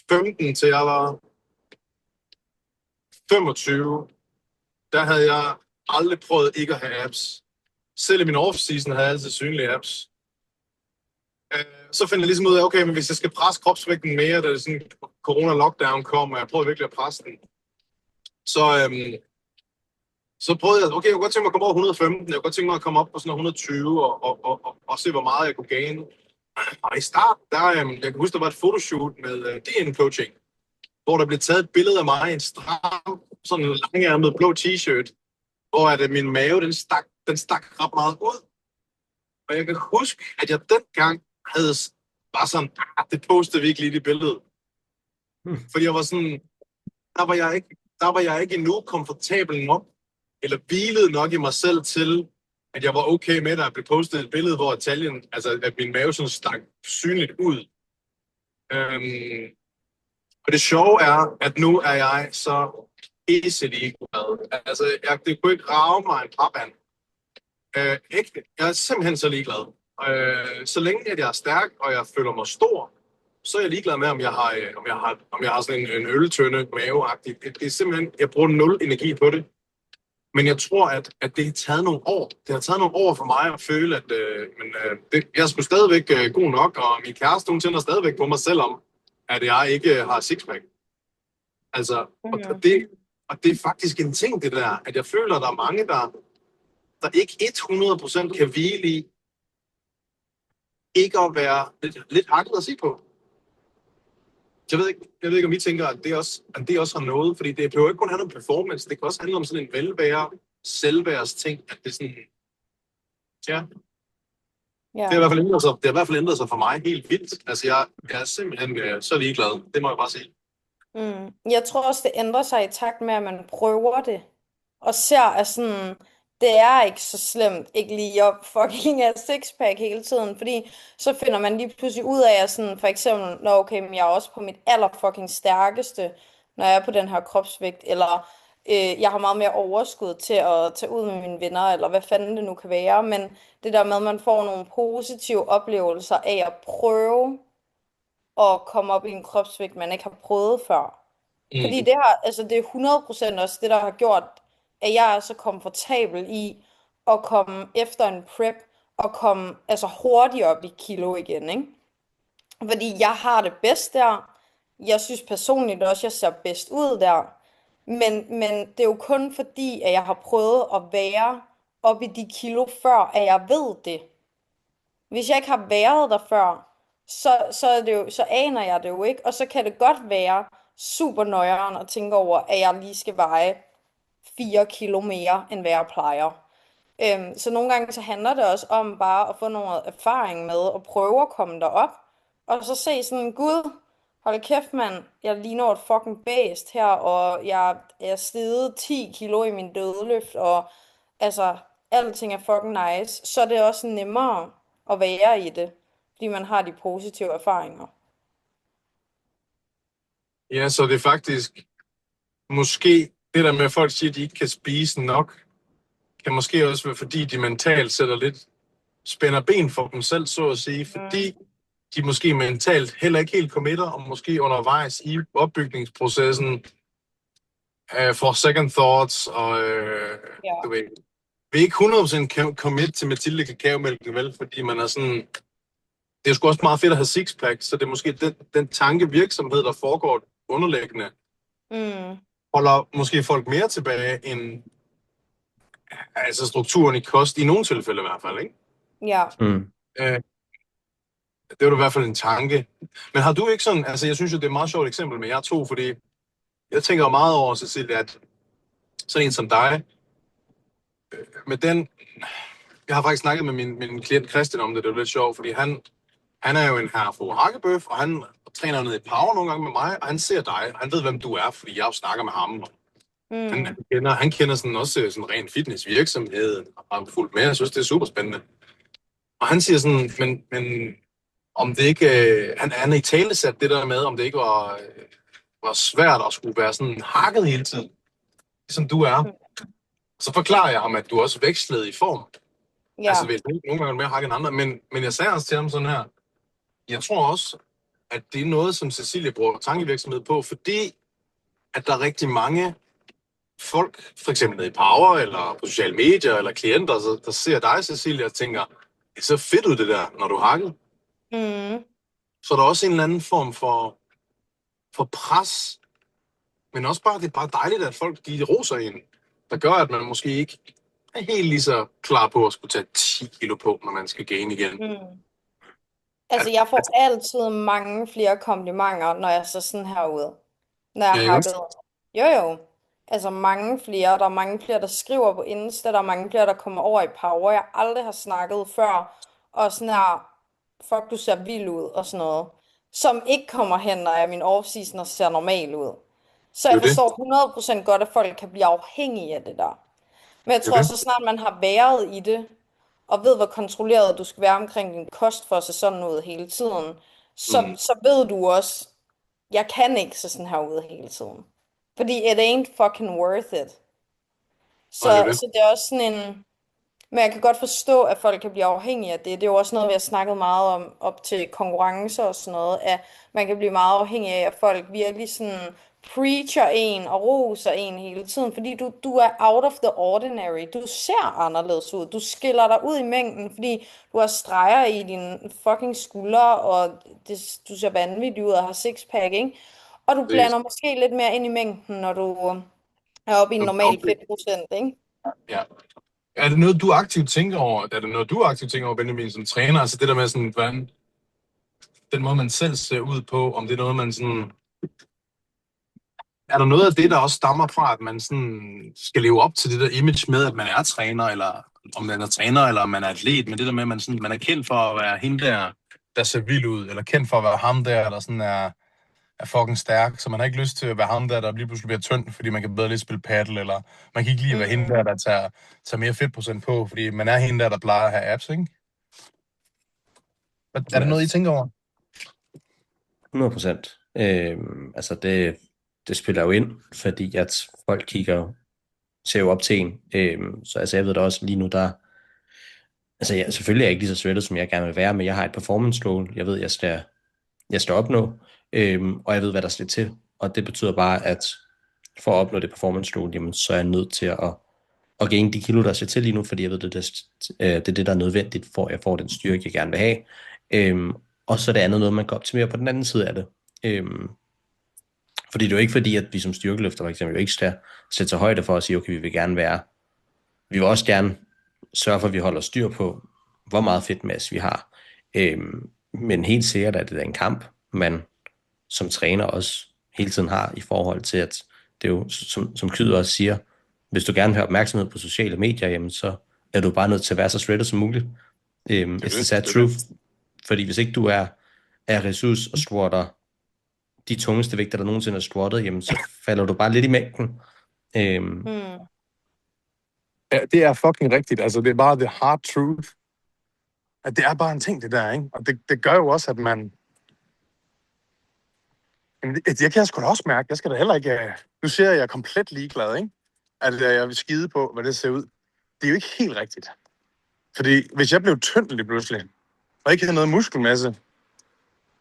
15 til jeg var 25, der havde jeg aldrig prøvet ikke at have abs. Selv i min off-season havde jeg altid synlige abs. Så finder jeg ligesom ud af, okay, men hvis jeg skal presse kropsvægten mere, da det sådan corona-lockdown kom, og jeg prøvede virkelig at presse den, så prøvede jeg, okay, jeg kunne godt tænke mig at komme over 115, jeg kunne godt tænke mig at komme op på sådan 120 og se, hvor meget jeg kunne gaine. Og i starten, jeg kan huske, der var et photoshoot med DN Coaching, hvor der blev taget et billede af mig i en stram, sådan en langærmet blå t-shirt, hvor min mave, den stak ret meget ud. Og jeg kan huske, at jeg dengang havde bare sådan, det postede vi ikke lige i billedet. Fordi jeg var sådan, der var jeg ikke endnu komfortabel nok, eller hvilet nok i mig selv til, at jeg var okay med, at der blev postet et billede, hvor taljen, altså at min mave sådan stak synligt ud. Og det sjove er, at nu er jeg så easily glad. Altså, det kunne ikke rage mig en papand. Ægte. Jeg er simpelthen så ligeglad. Så længe at jeg er stærk, og jeg føler mig stor, så er jeg ligeglad med, om jeg har sådan en øltønde maveagtigt. Det er simpelthen, jeg bruger 0 energi på det. Men jeg tror, at det har taget nogle år. Det har taget nogle år for mig at føle, at jeg er sgu stadigvæk god nok, og min kæreste, hun tænder stadigvæk på mig, selvom at jeg ikke har sixpack. Altså, og det er faktisk en ting, det der, at jeg føler, at der er mange, der ikke 100% kan hvile i, ikke at være lidt hakket at sige på. Jeg ved ikke, om I tænker, at det også har noget, fordi det behøver ikke kun handle om performance, det kan også handle om sådan en velvære, selvværs ting, at det er sådan, ja. Det har i hvert fald ændret sig for mig helt vildt. Altså, jeg er simpelthen så ligeglad, det må jeg bare sige. Jeg tror også, det ændrer sig i takt med, at man prøver det, og ser, at sådan, det er ikke så slemt, ikke lige at fucking have sixpack hele tiden, fordi så finder man lige pludselig ud af, at sådan, for eksempel, okay, men jeg er også på mit aller fucking stærkeste, når jeg er på den her kropsvægt, eller jeg har meget mere overskud til at tage ud med mine venner, eller hvad fanden det nu kan være, men det der med, at man får nogle positive oplevelser af at prøve at komme op i en kropsvægt, man ikke har prøvet før. Fordi det er 100% også det, der har gjort, at jeg er så komfortabel i at komme efter en prep og komme altså hurtigt op i kilo igen, ikke? Fordi jeg har det bedst der. Jeg synes personligt også, jeg ser bedst ud der. Men det er jo kun fordi, at jeg har prøvet at være op i de kilo før, at jeg ved det. Hvis jeg ikke har været der før, så er det jo, så aner jeg det jo ikke, og så kan det godt være super nøjeren at tænke over, at jeg lige skal veje 4 kilo mere, end hvad jeg plejer. Så nogle gange så handler det også om bare at få noget erfaring med at prøve at komme derop, og så se sådan, gud, hold kæft mand, jeg ligner et fucking bæst her, og jeg er steget 10 kilo i min dødløft, og altså, alting er fucking nice, så er det også nemmere at være i det, fordi man har de positive erfaringer. Ja, så det er faktisk måske det der med, at folk siger, at de ikke kan spise nok, kan måske også være, fordi de mentalt spænder ben for dem selv, så at sige, fordi de måske mentalt heller ikke helt committer, og måske undervejs i opbygningsprocessen får second thoughts, og du ved, vi er ikke 100% commit til Mathilde kakaomælken, vel, fordi man er sådan, det er sgu også meget fedt at have sixpack, så det er måske den tankevirksomhed, der foregår underliggende, holder måske folk mere tilbage end altså strukturen i kost, i nogle tilfælde i hvert fald, ikke? Ja. Det er jo i hvert fald en tanke. Men har du ikke sådan, altså jeg synes jo, det er et meget sjovt eksempel med jer to, fordi jeg tænker jo meget over, Cecilie, at sådan en som dig, med den, jeg har faktisk snakket med min klient Christian om det, det er jo lidt sjovt, fordi han er jo en herre fra Hakkebøf, og han træner ned i Power nogle gange med mig, og han ser dig, og han ved, hvem du er, fordi jeg jo snakker med ham. Han kender sådan også sådan ren fitnessvirksomhed, og har fulgt med, jeg synes, det er super spændende. Og han siger sådan, men om det ikke, han i tale sat det der med, om det ikke var svært at skulle være sådan hakket hele tiden, ligesom du er. Så forklarer jeg ham, at du også vekslede i form. Ja. Altså, nogle gange mere hakket end andre, men jeg sagde også til ham sådan her, jeg tror også, at det er noget, som Cecilie bruger tankevirksomhed på, fordi at der er rigtig mange folk, for eksempel nede i Power, eller på sociale medier, eller klienter, der ser dig, Cecilie, og tænker, det er så fedt ud det der, når du hakker. Så er der også en eller anden form for pres, men også bare, det er bare dejligt, at folk de roser en, der gør, at man måske ikke er helt lige så klar på at skulle tage 10 kilo på, når man skal gain igen. Altså, jeg får altid mange flere komplimenter, når jeg ser sådan her ud. Når jeg har Jo. Altså mange flere. Der er mange flere, der skriver på Insta. Der er mange flere, der kommer over i Power. Jeg aldrig har snakket før. Og sådan her, fuck, du ser vild ud og sådan noget. Som ikke kommer hen, når jeg er min off-season og ser normal ud. Så jeg forstår 100% godt, at folk kan blive afhængige af det der. Men jeg tror, så snart man har været i det, og ved, hvor kontrolleret du skal være omkring din kost for at se sådan ud hele tiden, så ved du også, jeg kan ikke se sådan her ud hele tiden. Fordi it ain't fucking worth it. Så det er også sådan en... Men jeg kan godt forstå, at folk kan blive afhængige af det. Det er jo også noget, vi har snakket meget om op til konkurrencer og sådan noget, at man kan blive meget afhængig af, at folk virkelig sådan preacher en og roser en hele tiden, fordi du er out of the ordinary. Du ser anderledes ud. Du skiller dig ud i mængden, fordi du har streger i dine fucking skuldre, og du ser vanvittig ud og har sixpack, ikke? Og du blander måske lidt mere ind i mængden, når du er oppe i en normal fedtprocent, ikke? Ja. Er det noget, du aktivt tænker over, Benjamin, som træner? Altså det der med sådan, hvordan den måde, man selv ser ud på, om det er noget, man sådan... Er der noget af det, der også stammer fra, at man sådan skal leve op til det der image med, at man er træner, eller om man er træner, eller om man er atlet, men det der med, at man er kendt for at være hende der ser vild ud, eller kendt for at være ham der sådan er fucking stærk, så man har ikke lyst til at være ham der lige pludselig bliver tynd, fordi man kan bedre lige spille paddle, eller man kan ikke lide at være hende der tager mere fedtprocent på, fordi man er hende der plejer at have abs, ikke? Er det noget, I tænker over? 100%. Altså det spiller jo ind, fordi at folk ser jo op til en. Så altså jeg ved da også lige nu, altså selvfølgelig er jeg ikke lige så svættet, som jeg gerne vil være, men jeg har et performance goal, jeg ved, jeg skal opnå, og jeg ved, hvad der skal til. Og det betyder bare, at for at opnå det performance goal, jamen, så er jeg nødt til at gaine de kilo, der skal til lige nu, fordi jeg ved, det er det, der er nødvendigt, for at jeg får den styrke, jeg gerne vil have. Og så er det andet noget, man kan optimere på den anden side af det. Fordi det er jo ikke fordi, at vi som styrkeløfter for eksempel jo ikke skal sætte sig højde for at sige, okay, vi vil også gerne sørge for, at vi holder styr på, hvor meget fedtmasse vi har. Men helt sikkert er det en kamp, man som træner også hele tiden har i forhold til, at det er jo, som Kyder også siger, hvis du gerne vil have opmærksomhed på sociale medier, jamen så er du bare nødt til at være så shredded som muligt. It's the sad truth. Fordi hvis ikke du er ressource og squatter de tungeste vægter, der nogensinde er squattet, jamen så falder du bare lidt i mængden. Ja, det er fucking rigtigt. Altså, det er bare the hard truth. At det er bare en ting, det der, ikke? Og det gør jo også, at man... Jeg kan sgu da også mærke, jeg skal da heller ikke... Nu siger jeg, at jeg er komplet ligeglad, ikke? At jeg vil skide på, hvad det ser ud. Det er jo ikke helt rigtigt. Fordi hvis jeg blev tynd lige pludselig, og ikke havde noget muskelmasse, det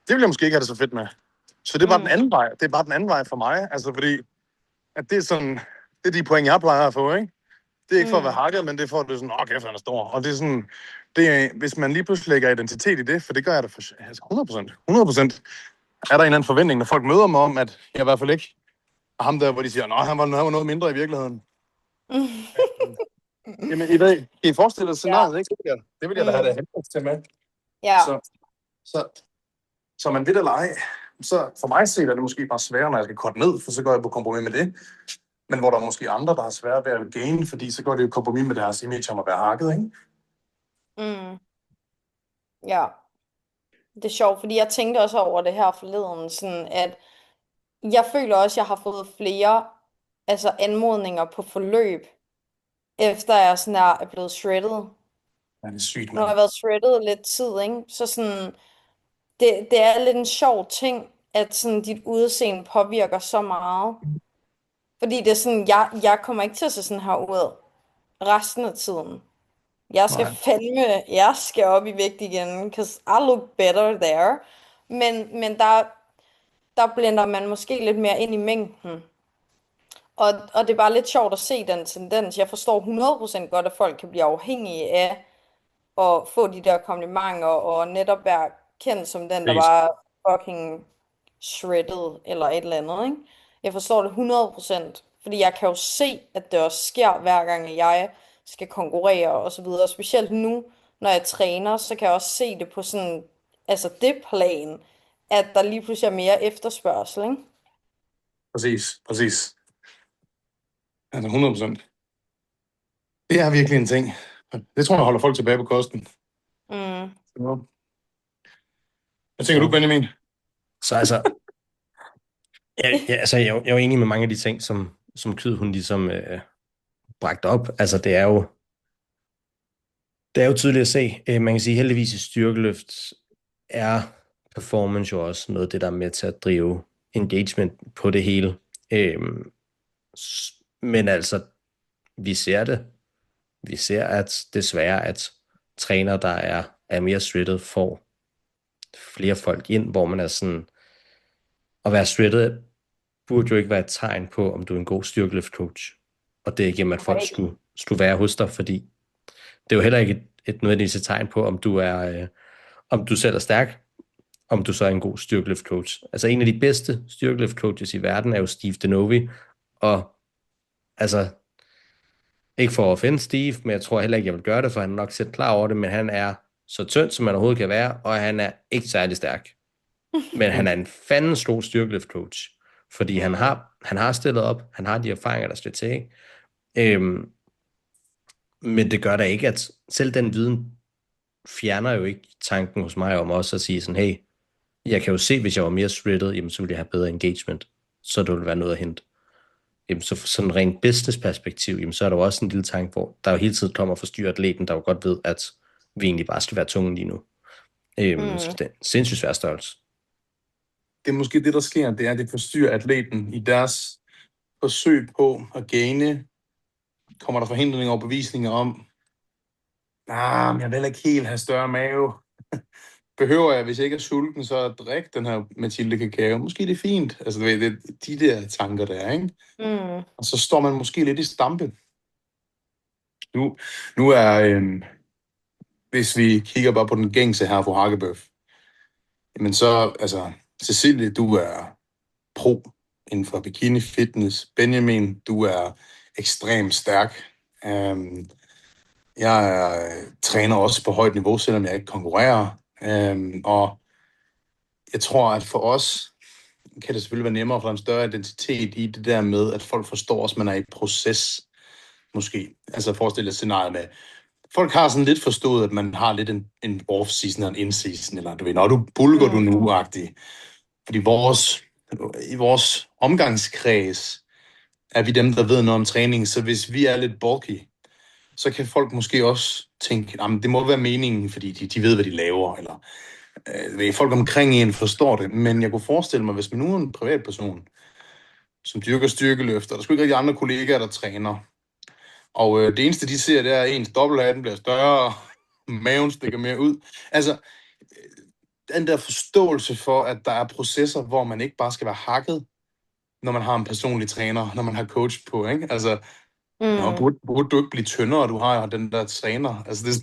ville jeg måske ikke have det så fedt med. Så det er bare den anden vej. Det er bare den anden vej for mig. Altså, fordi at det er sådan... Det er de point, jeg plejer at få, ikke? Det er ikke for at være hakket, men det er for, at det er sådan, kæft, han er stor. Og det er sådan, hvis man lige pludselig lægger identitet i det, for det gør jeg da for 100%. Er der en eller anden forventning, når folk møder mig om, at jeg i hvert fald ikke er ham der, hvor de siger, han var noget mindre i virkeligheden. Jamen, i dag, kan I forestille dig scenariet, ikke? Det vil jeg da have det henvendt til med. Ja. Så man ved eller ej, så for mig set er det måske bare sværere, når jeg skal korte ned, for så går jeg på kompromis med det. Men hvor der er måske andre, der har svært ved at gain, fordi så går det jo kompromis med deres image om at være hakket, ikke? Ja. Det er sjovt, fordi jeg tænkte også over det her forleden, sådan at jeg føler også, at jeg har fået flere anmodninger på forløb, efter jeg sådan er blevet shredded. Ja, det er sygt, nu har jeg været shredded lidt tid, ikke? Så sådan, det er lidt en sjov ting, at sådan dit udseende påvirker så meget. Fordi det er sådan, jeg kommer ikke til at se sådan her ud resten af tiden. Jeg skal op i vægt igen, because I look better there. Men der blender man måske lidt mere ind i mængden. Og det er bare lidt sjovt at se den tendens. Jeg forstår 100% godt, at folk kan blive afhængige af at få de der komplimenter, og netop være kendt som den, der var fucking shredded, eller et eller andet, ikke? Jeg forstår det 100%, fordi jeg kan jo se, at det også sker, hver gang jeg skal konkurrere, og så videre. Specielt nu, når jeg træner, så kan jeg også se det på sådan, det plan, at der lige pludselig er mere efterspørgsel, ikke? Præcis. Altså 100%. Det er virkelig en ting. Det tror jeg holder folk tilbage på kosten. Hvad tænker du, Benjamin? Så jeg er jo enig med mange af de ting, som Kyd, hun ligesom bragte op. Altså, det er jo tydeligt at se. Man kan sige, heldigvis i styrkeløft er performance jo også noget af det, der er med til at drive engagement på det hele. Men altså, vi ser det. Vi ser, at desværre, at trænere, der er mere shredded, får flere folk ind, hvor man er sådan, at være shredded burde jo ikke være et tegn på, om du er en god styrkeløftcoach. Og det er igennem, at folk skulle være hos dig, fordi det er jo heller ikke et nødvendigvis et tegn på, om du selv er stærk, om du så er en god styrkeløftcoach. Altså en af de bedste styrkeløftcoaches i verden er jo Steve Denovi, og altså, ikke for at offende Steve, men jeg tror heller ikke, jeg vil gøre det, for han er nok selv klar over det, men han er så tynd, som man overhovedet kan være, og han er ikke særlig stærk. Men han er en fandens god styrkeløftcoach, fordi han har stillet op, han har de erfaringer, der skal til. Men det gør da ikke, at selv den viden fjerner jo ikke tanken hos mig om også at sige sådan, hey, jeg kan jo se, hvis jeg var mere shredded, jamen, så ville jeg have bedre engagement, så det ville være noget at hente. Jamen, så sådan rent business-perspektiv, jamen, så er der jo også en lille tanke, hvor der jo hele tiden kommer og forstyrrer atleten, der jo godt ved, at vi egentlig bare skal være tunge lige nu. Så det er en sindssygt svær størrelse. Det er måske det, der sker, det er, at det forstyrrer atleten i deres forsøg på at gaine. Kommer der forhindringer og bevisninger om, men jeg vil ikke helt have større mave. Behøver jeg, hvis jeg ikke er sulten, så at drikke den her Mathilde kakao? Måske det er fint. Altså, det er de der tanker der, ikke? Og så står man måske lidt i stampe. Nu er, hvis vi kigger bare på den gængse her for Hakkebøf, jamen så, altså, Cecilie, du er pro inden for bikini fitness. Benjamin, du er ekstremt stærk. Jeg træner også på højt niveau, selvom jeg ikke konkurrerer. Og jeg tror, at for os kan det selvfølgelig være nemmere for en større identitet i det der med, at folk forstår, at man er i proces, måske. Altså forestil dig scenariet med, folk har sådan lidt forstået, at man har lidt en off-season og en in-season, eller du ved, når du bulker du nu-agtig. Fordi i vores omgangskreds er vi dem, der ved noget om træning, så hvis vi er lidt bulky, så kan folk måske også tænke, at det må være meningen, fordi de ved, hvad de laver, eller folk omkring en forstår det. Men jeg kunne forestille mig, hvis man nu er en privatperson, som dyrker styrkeløft, og der er sgu ikke rigtig andre kollegaer, der træner, og det eneste, de ser, det er, at ens dobbelthatten bliver større, maven stikker mere ud. Altså, den der forståelse for, at der er processer, hvor man ikke bare skal være hakket, når man har en personlig træner, når man har coach på, ikke? Altså, burde du ikke blive tyndere, du har den der træner? Altså,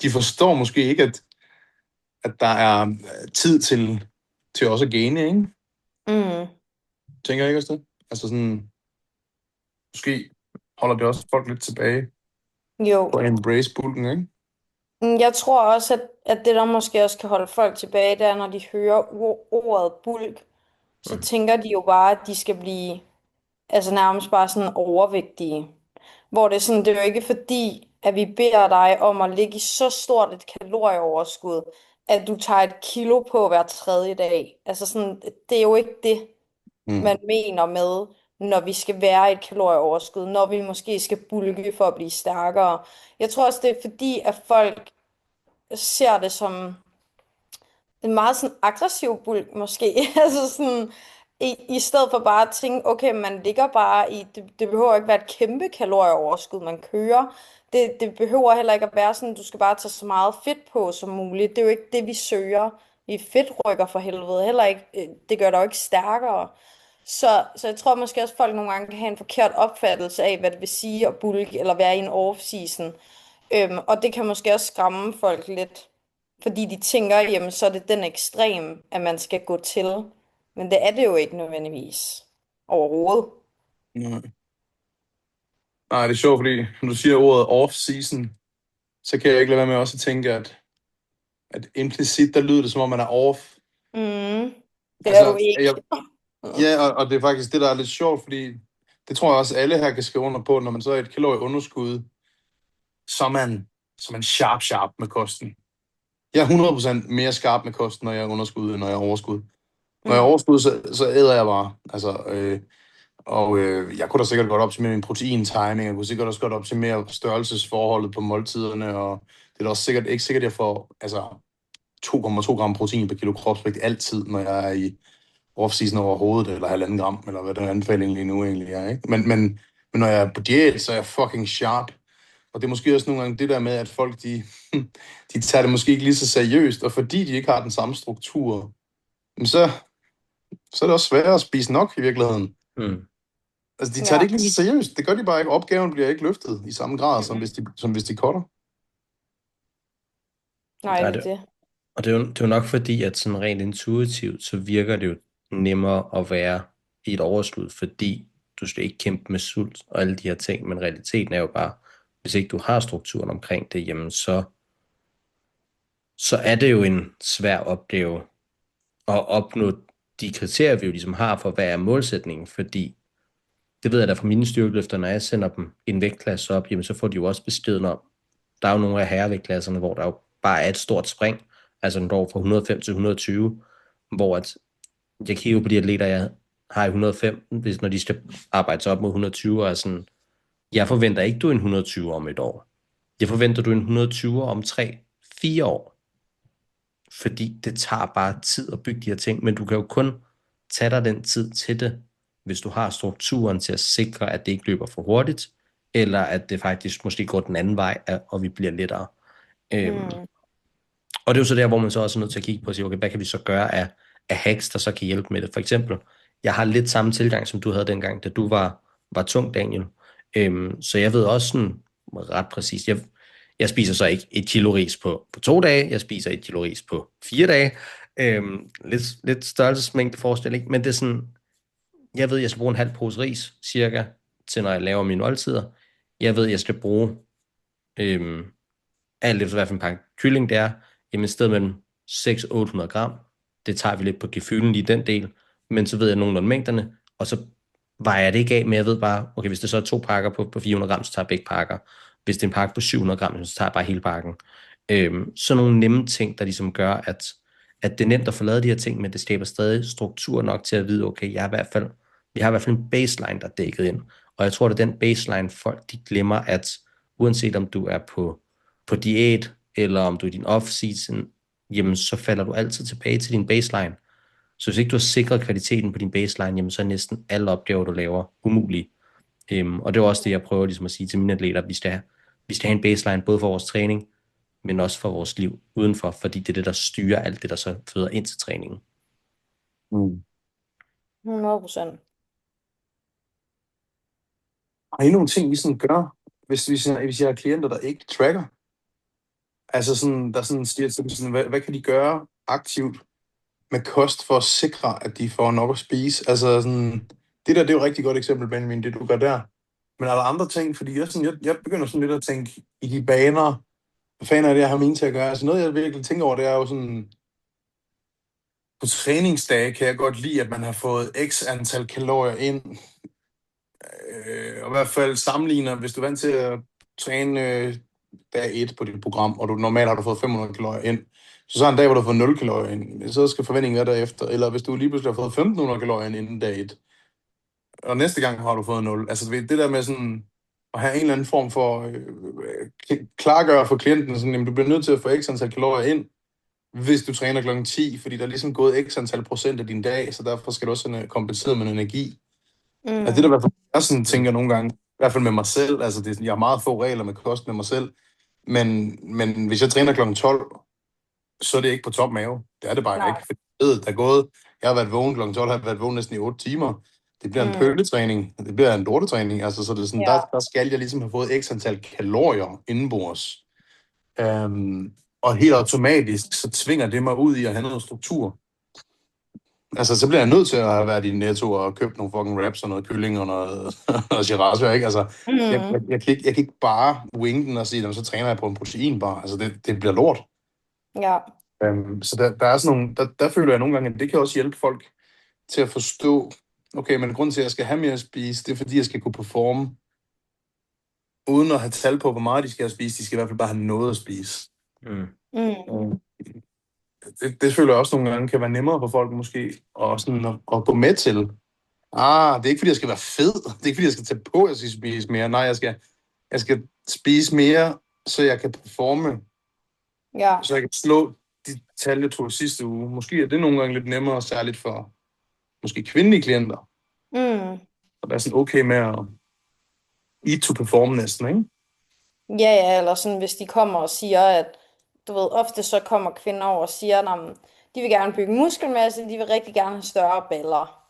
de forstår måske ikke, at der er tid til også at gene, ikke? Tænker jeg ikke også det? Altså sådan, måske holder det også folk lidt tilbage på at embrace bulken, ikke? Jeg tror også, at det der måske også kan holde folk tilbage, det er, når de hører ordet bulk, så tænker de jo bare, at de skal blive altså nærmest bare sådan overvægtige. Hvor det er sådan, det er jo ikke fordi, at vi beder dig om at ligge i så stort et kalorieoverskud, at du tager 1 kilo på hver 3. dag. Altså sådan, det er jo ikke det, man mener med, når vi skal være i et kalorieoverskud, når vi måske skal bulke for at blive stærkere. Jeg tror også, det er fordi, at folk ser det som en meget sådan aggressiv bulk måske. Altså sådan, i stedet for bare at tænke, okay, man ligger bare i, det behøver ikke være et kæmpe kalorieoverskud, man kører. Det behøver heller ikke at være sådan, du skal bare tage så meget fedt på som muligt. Det er jo ikke det, vi søger. Vi fedtrykker for helvede heller ikke. Det gør dig jo ikke stærkere. Så jeg tror måske også, at folk nogle gange kan have en forkert opfattelse af, hvad det vil sige at bulke eller være i en off-season. Og det kan måske også skræmme folk lidt, fordi de tænker, jamen så er det den ekstrem, at man skal gå til. Men det er det jo ikke nødvendigvis overhovedet. Nej, det er sjovt, fordi når du siger ordet off-season, så kan jeg ikke lade være med også at tænke, at implicit, der lyder det, som om man er off. Det er jo ikke. Ja, og det er faktisk det, der er lidt sjovt, fordi det tror jeg også, alle her kan skrive under på, når man så er et kalorieunderskud, så er man sharp med kosten. Jeg er 100% mere skarp med kosten, når jeg er underskud, end når jeg er overskud. Når jeg er overskud, så æder jeg bare. Altså, jeg kunne da sikkert godt optimere min proteintiming, jeg kunne sikkert også godt optimere størrelsesforholdet på måltiderne, og det er da også ikke sikkert, at jeg får 2,2 gram protein per kilo kropsvægt altid, når jeg er i off-season overhovedet, eller 1,5 gram, eller hvad den anbefaling lige nu egentlig er, ikke? Men når jeg er på diæt, så er jeg fucking sharp. Og det er måske også nogle gange det der med, at folk, de tager det måske ikke lige så seriøst, og fordi de ikke har den samme struktur, så er det også sværere at spise nok i virkeligheden. Altså, de tager det ikke lige så seriøst. Det gør de bare ikke. Opgaven bliver ikke løftet i samme grad, som hvis de cutter. Nej, det er det. Og det er jo nok fordi, at sådan rent intuitivt, så virker det jo nemmere at være i et overskud, fordi du skal ikke kæmpe med sult og alle de her ting, men realiteten er jo bare, hvis ikke du har strukturen omkring det, jamen så er det jo en svær opgave at opnå de kriterier, vi jo ligesom har for, hvad er målsætningen, fordi det ved jeg da fra mine styrkeløfter, når jeg sender dem en vægtklasse op, jamen så får de jo også beskeden om, der er jo nogle af herrevægtklasserne, hvor der jo bare er et stort spring, altså den går fra 105 til 120, hvor at jeg kigger på de atleter, jeg har i 105, hvis når de skal arbejde sig op mod 120, og er sådan, jeg forventer ikke, du er en 120 om et år. Jeg forventer, du er en 120 om 3-4 år. Fordi det tager bare tid at bygge de her ting, men du kan jo kun tage dig den tid til det, hvis du har strukturen til at sikre, at det ikke løber for hurtigt, eller at det faktisk måske går den anden vej, og vi bliver lettere. Og det er jo så der, hvor man så også er nødt til at kigge på og sige, okay, hvad kan vi så gøre af hacks, der så kan hjælpe med det? For eksempel, jeg har lidt samme tilgang, som du havde dengang, da du var tung, Daniel. Så jeg ved også sådan ret præcis, jeg spiser så ikke 1 kilo ris på 2 dage, jeg spiser 1 kilo ris på 4 dage. Lidt størrelsesmængde forestilling, men det er sådan, jeg ved, jeg skal bruge en halv pose ris, cirka, til når jeg laver mine måltider. Jeg ved, jeg skal bruge alt efter hvad for en pakke kylling det er, jamen et sted mellem 600-800 gram. Det tager vi lidt på gefylen lige den del, men så ved jeg nogenlunde mængderne, og så vejer jeg det ikke af, men jeg ved bare, okay, hvis det så er 2 pakker på 400 gram, så tager jeg begge pakker. Hvis det er en pakke på 700 gram, så tager jeg bare hele pakken. Sådan nogle nemme ting, der ligesom gør, at det er nemt at få lavet de her ting, men det skaber stadig struktur nok til at vide, okay, vi har i hvert fald en baseline, der er dækket ind. Og jeg tror, det er den baseline, folk de glemmer, at uanset om du er på diæt, eller om du er i din off-season, jamen så falder du altid tilbage til din baseline. Så hvis ikke du har sikret kvaliteten på din baseline, jamen så er næsten alle opgaver, du laver, umulige. Og det er også det, jeg prøver ligesom at sige til mine atleter, at vi skal have en baseline både for vores træning, men også for vores liv udenfor, fordi det er det, der styrer alt det, der så føder ind til træningen. 100%. Har I nogle ting, I sådan gør, hvis jeg har klienter, der ikke tracker? Altså sådan, der sådan siger til dem, sådan, hvad kan de gøre aktivt med kost for at sikre, at de får nok at spise? Altså sådan, det er jo et rigtig godt eksempel, Benjamin, det du gør der. Men er der andre ting? Fordi jeg begynder sådan lidt at tænke i de baner, hvad fanden er det, jeg har mine til at gøre? Altså noget, jeg virkelig tænker over, det er jo sådan, på træningsdage kan jeg godt lide, at man har fået x antal kalorier ind. Og i hvert fald sammenligner, hvis du er vant til at træne dag 1 på dit program, og du normalt har du fået 500 kalorier ind, så en dag, hvor du har fået 0 kalorier ind, så skal forventningen være derefter. Eller hvis du lige pludselig har fået 1500 kalorier ind inden dag 1, og næste gang har du fået 0. Altså det der med sådan at have en eller anden form for klargøre for klienten, sådan, jamen, du bliver nødt til at få x antal kalorier ind, hvis du træner klokken 10, fordi der er ligesom gået x antal procent af din dag, så derfor skal du også kompensere med energi. Altså det der i hvert fald, jeg sådan tænker nogle gange, i hvert fald med mig selv, altså jeg har meget få regler med kost med mig selv, men hvis jeg træner klokken 12, så er det ikke på top mave. Det er det bare ikke. Fordi jeg har været vågen klokken 12, har været vågen næsten i 8 timer. Det bliver en pøletræning, det bliver en lortetræning, altså så det er sådan, der skal jeg ligesom have fået x antal kalorier indenbords. Og helt automatisk, så tvinger det mig ud i at have noget struktur. Altså, så bliver jeg nødt til at have været i Netto og købt nogle fucking wraps og noget kylling og noget Shiraz, ikke? Altså, jeg kan ikke bare winge den og sige, så træner jeg på en proteinbar. Altså, det bliver lort. Ja. Så der er sådan nogle, der føler jeg nogle gange, at det kan også hjælpe folk til at forstå, okay, men grunden til, at jeg skal have mere at spise, det er fordi, jeg skal kunne performe, uden at have tal på, hvor meget de skal have spist. De skal i hvert fald bare have noget at spise. Det føler jeg også nogle gange kan være nemmere for folk måske, og sådan at gå med til. Det er ikke fordi, jeg skal være fed. Det er ikke fordi, jeg skal tage på, at jeg skal spise mere. Nej, jeg skal spise mere, så jeg kan performe. Ja. Så jeg kan slå de tal, jeg tog sidste uge. Måske er det nogle gange lidt nemmere, særligt for måske kvindelige klienter. Og være sådan okay med at eat to perform næsten, ikke? Ja, eller sådan, hvis de kommer og siger, at du ved, ofte så kommer kvinder over og siger, at de vil gerne bygge muskelmasse, de vil rigtig gerne have større baller.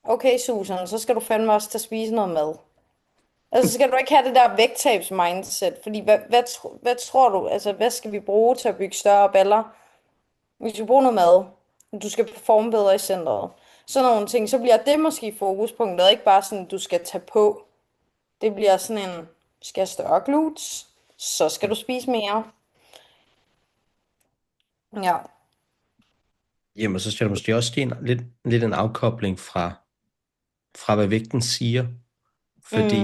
Okay, Susan, så skal du fandme også tage spise noget mad. Altså, så skal du ikke have det der vægttabs-mindset, fordi hvad tror du, altså, hvad skal vi bruge til at bygge større baller? Vi skal bruge noget mad. Du skal performe bedre i centret. Sådan nogle ting, så bliver det måske fokuspunktet, ikke bare sådan, du skal tage på. Det bliver sådan en, skal jeg større glutes, så skal du spise mere. Ja. Jamen, så skal der måske også ske lidt en afkobling fra hvad vægten siger. Fordi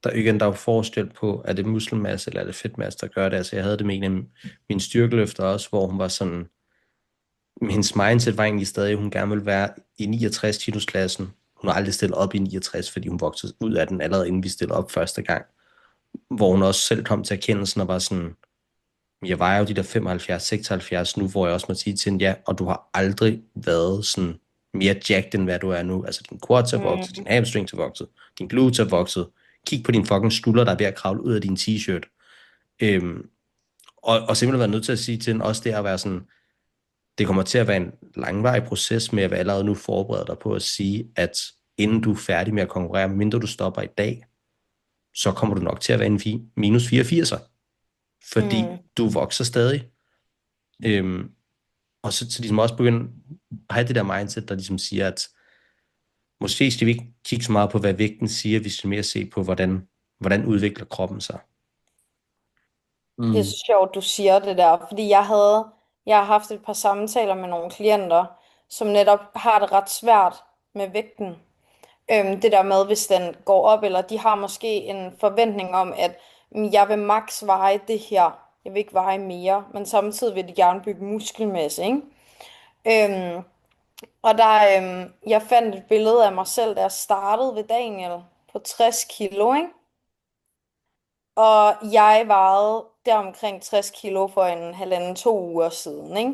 der er jo forskel på, er det muskelmasse eller er det fedtmasse, der gør det. Altså jeg havde det med en af mine styrkeløfter også, hvor hun var sådan, hendes mindset var egentlig stadig, at hun gerne ville være i 69 kilos-klassen. Hun har aldrig stillet op i 69, fordi hun voksede ud af den allerede inden vi stillede op første gang. Hvor hun også selv kom til erkendelsen og var sådan, jeg vejer jo de der 75-76 nu, hvor jeg også må sige til hende, ja, og du har aldrig været sådan mere jacked, end hvad du er nu. Altså din quads er vokset, din hamstrings er vokset, din glutes er vokset. Kig på din fucking skulder, der er ved at kravle ud af din t-shirt. Og simpelthen være nødt til at sige til hende, også det at være sådan, det kommer til at være en langvarig proces med at være allerede nu forberede dig på at sige, at inden du er færdig med at konkurrere, mindre du stopper i dag, så kommer du nok til at være en minus 84'er. Fordi du vokser stadig. Og så ligesom også begynde at have det der mindset, der ligesom siger, at måske skal vi ikke kigge så meget på, hvad vægten siger, vi skal mere se på, hvordan udvikler kroppen sig. Det er så sjovt, du siger det der, fordi jeg havde Jeg har haft et par samtaler med nogle klienter, som netop har det ret svært med vægten. Det der med, hvis den går op, eller de har måske en forventning om, at jeg vil maks veje det her, jeg vil ikke veje mere, men samtidig vil de gerne bygge muskelmasse, ikke? Øhm, og jeg fandt et billede af mig selv, da jeg startede ved Daniel på 60 kilo, ikke? Og jeg vejede der omkring 60 kilo for en halvanden, 2 uger siden, ikke?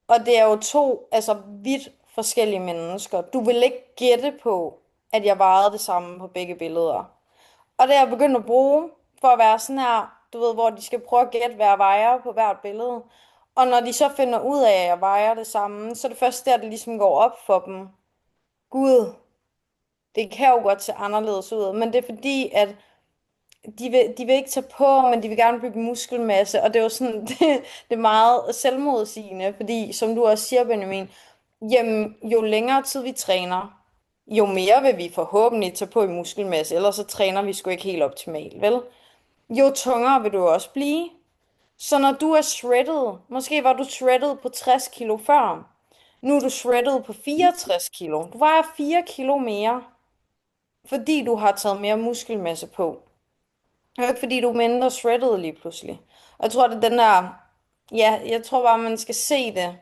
Og det er jo to, altså vidt forskellige mennesker. Du vil ikke gætte på, at jeg vejede det samme på begge billeder. Og det er jeg begyndt at bruge, for at være sådan her, du ved, hvor de skal prøve at gætte, hvad jeg vejer på hvert billede. Og når de så finder ud af, at jeg vejer det samme, så er det først der, det ligesom går op for dem. Gud, det kan jo godt se anderledes ud, men det er fordi, at de vil ikke tage på, men de vil gerne bygge muskelmasse, og det er jo sådan, det er meget selvmodsigende, fordi som du også siger, Benjamin, jamen, jo længere tid vi træner, jo mere vil vi forhåbentlig tage på i muskelmasse, ellers så træner vi sgu ikke helt optimalt, vel? Jo tungere vil du også blive. Så når du er shredded, måske var du shredded på 60 kilo før, nu er du shredded på 64 kilo. Du vejer 4 kilo mere, fordi du har taget mere muskelmasse på. Det er jo ikke fordi, du er mindre shredded lige pludselig. Og jeg tror, det er den der... Ja, jeg tror bare, man skal se det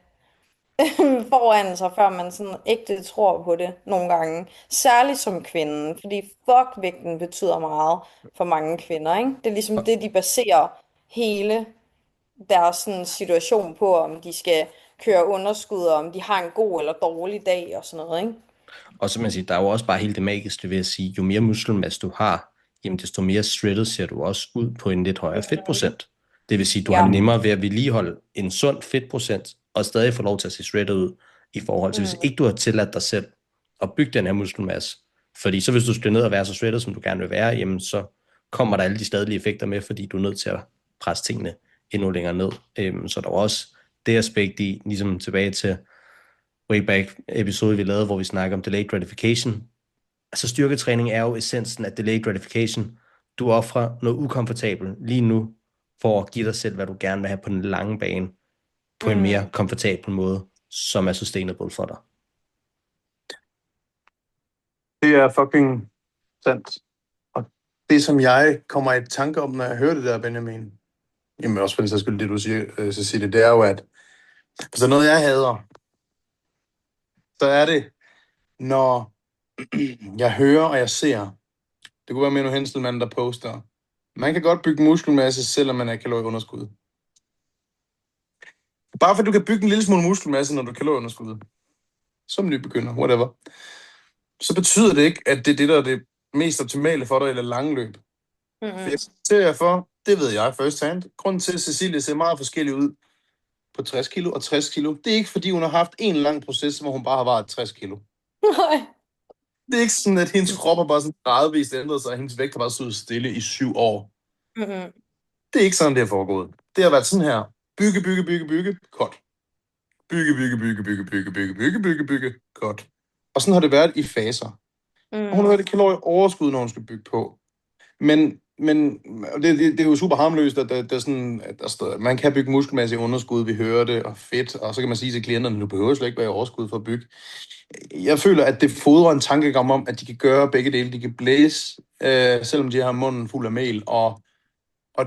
foran sig, før man sådan ægte tror på det nogle gange. Særligt som kvinde, fordi fuck, vægten betyder meget for mange kvinder, ikke? Det er ligesom det, de baserer hele deres sådan, situation på, om de skal køre underskud, og om de har en god eller dårlig dag og sådan noget, ikke? Og så man siger, der er jo også bare helt det magiske ved at sige, jo mere muskelmasse du har, jamen desto mere shredded ser du også ud på en lidt højere fedtprocent. Det vil sige, at du har nemmere ved at vedligeholde en sund fedtprocent, og stadig få lov til at se shredded ud, i forhold til hvis ikke du har tilladt dig selv at bygge den her muskelmasse. Fordi så hvis du skal ned og være så shredded, som du gerne vil være, jamen så kommer der alle de skadelige effekter med, fordi du er nødt til at presse tingene endnu længere ned. Så der er også det aspekt i, ligesom tilbage til way back episode, vi lavede, hvor vi snakker om delayed gratification. Altså styrketræning er jo essensen af delayed gratification. Du offrer noget ukomfortabelt lige nu, for at give dig selv, hvad du gerne vil have på den lange bane, på en mere komfortabel måde, som er sustainable for dig. Det er fucking sandt. Og det, som jeg kommer i tanke om, når jeg hører det der, Benjamin, jamen også for den sags skyld, det du siger, Cecilie, det er jo, at hvis der er noget, jeg hader, så er det, når jeg hører og jeg ser, det kunne være Menno Henselmann, der poster, man kan godt bygge muskelmasse, selvom man er kalorieunderskud. Bare for du kan bygge en lille smule muskelmasse, når du er kalorieunderskud, som nybegynder, whatever, så betyder det ikke, at det er det, der er det mest optimale for dig, eller lange løb. For jeg ser for, det ved jeg first hand, grunden til, at Cecilie ser meget forskellig ud på 60 kilo og 60 kilo, det er ikke, fordi hun har haft en lang proces, hvor hun bare har varet 60 kilo. Nej. Det er ikke sådan, at hendes krop har bare sådan gradvist ændret sig, og hendes vægt har bare stået stille i 7 år. Det er ikke sådan, det har foregået. Det har været sådan her. Bygge, cut. Bygge, cut. Og sådan har det været i faser. Og hun har været et kalorieoverskud, når hun skal bygge på. Men det er jo super harmløst, at der sådan, at man kan bygge muskelmasse i underskud, vi hører det, og fedt, og så kan man sige til klienterne, nu behøver slet ikke være i overskud for at bygge. Jeg føler, at det fodrer en tankegang om, at de kan gøre begge dele. De kan blæse, selvom de har munden fuld af mel, og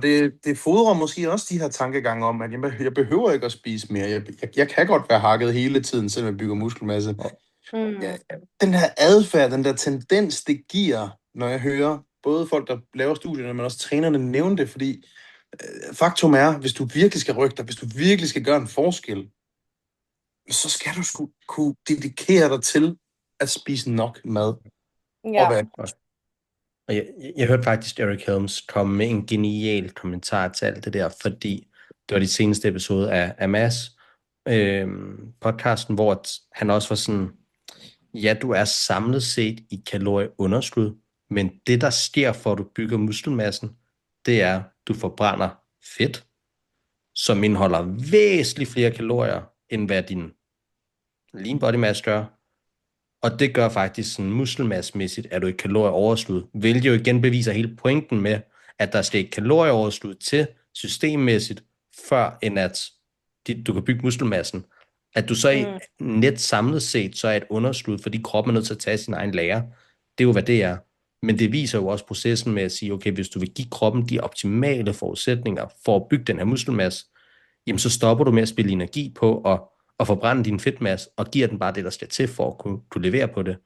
det fodrer måske også de her tankegange om, at jeg behøver ikke at spise mere. Jeg kan godt være hakket hele tiden, selvom jeg bygger muskelmasse. Ja, den her adfærd, den der tendens, det giver, når jeg hører både folk, der laver studierne, men også trænerne nævne det, fordi faktum er, hvis du virkelig skal rykke dig, hvis du virkelig skal gøre en forskel, så skal du sgu kunne dedikere dig til at spise nok mad. Ja. Og jeg hørte faktisk Eric Helms komme med en genial kommentar til alt det der, fordi det var de seneste episode af Mads podcasten, hvor han også var sådan, ja, du er samlet set i kalorieunderskud, men det, der sker for, at du bygger muskelmassen, det er, at du forbrænder fedt, som indeholder væsentligt flere kalorier, end hvad din lean body mass gør. Og det gør faktisk sådan muskelmassemæssigt, at du et kalorieoverskud, hvilket jo igen beviser hele pointen med, at der skal et kalorieoverskud til systemmæssigt, før end at du kan bygge muskelmassen, at du så i net samlet set, så er et underskud, fordi kroppen er nødt til at tage sin egen lære. Det er jo, hvad det er. Men det viser jo også processen med at sige, okay, hvis du vil give kroppen de optimale forudsætninger for at bygge den her muskelmasse, jamen så stopper du med at spille energi på at forbrænde din fedtmasse, og giver den bare det, der skal til for at kunne levere på det.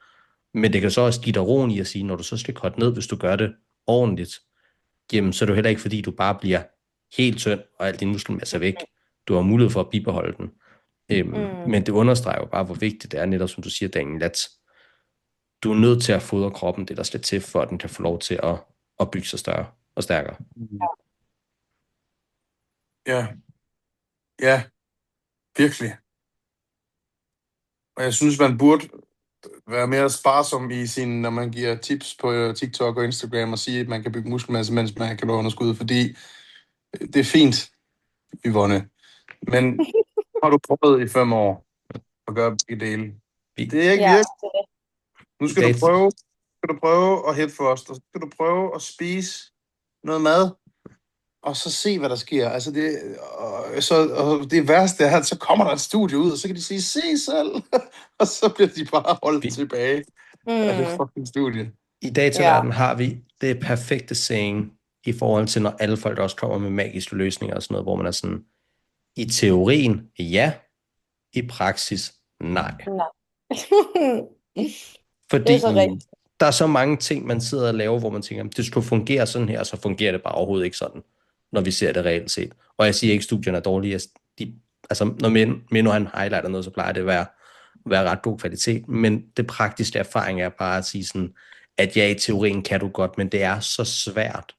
Men det kan så også give dig roen i at sige, når du så skal korte ned, hvis du gør det ordentligt, jamen så er det jo heller ikke, fordi du bare bliver helt tynd, og al din muskelmasse er væk. Du har mulighed for at bibeholde den. Men det understreger jo bare, hvor vigtigt det er, netop som du siger, Daniel, at du er nødt til at fodre kroppen det, der skal til, for at den kan få lov til at bygge sig større og stærkere. Ja, virkelig. Og jeg synes, man burde være mere sparsom i når man giver tips på TikTok og Instagram og sige, at man kan bygge muskelmasse, mens man kan løbe underskud, fordi det er fint, Yvonne. Men har du prøvet i 5 år at gøre begge dele? Det er ikke virkelig. Nu skal du prøve at headfirst, og så skal du prøve at spise noget mad, og så se, hvad der sker. Altså og det værste er, at så kommer der et studie ud, og så kan de sige, se selv, og så bliver de bare holdt tilbage af det fucking studie. I dataverden har vi det perfekte saying i forhold til, når alle folk også kommer med magiske løsninger og sådan noget, hvor man er sådan, i teorien, ja, i praksis, nej. Fordi der er så mange ting, man sidder og laver, hvor man tænker, det skulle fungere sådan her, og så fungerer det bare overhovedet ikke sådan, når vi ser det reelt set. Og jeg siger ikke, at studierne er dårlige. Altså, når Menno han highlighter noget, så plejer det at være ret god kvalitet. Men det praktiske erfaring er bare at sige sådan, at ja, i teorien kan du godt, men det er så svært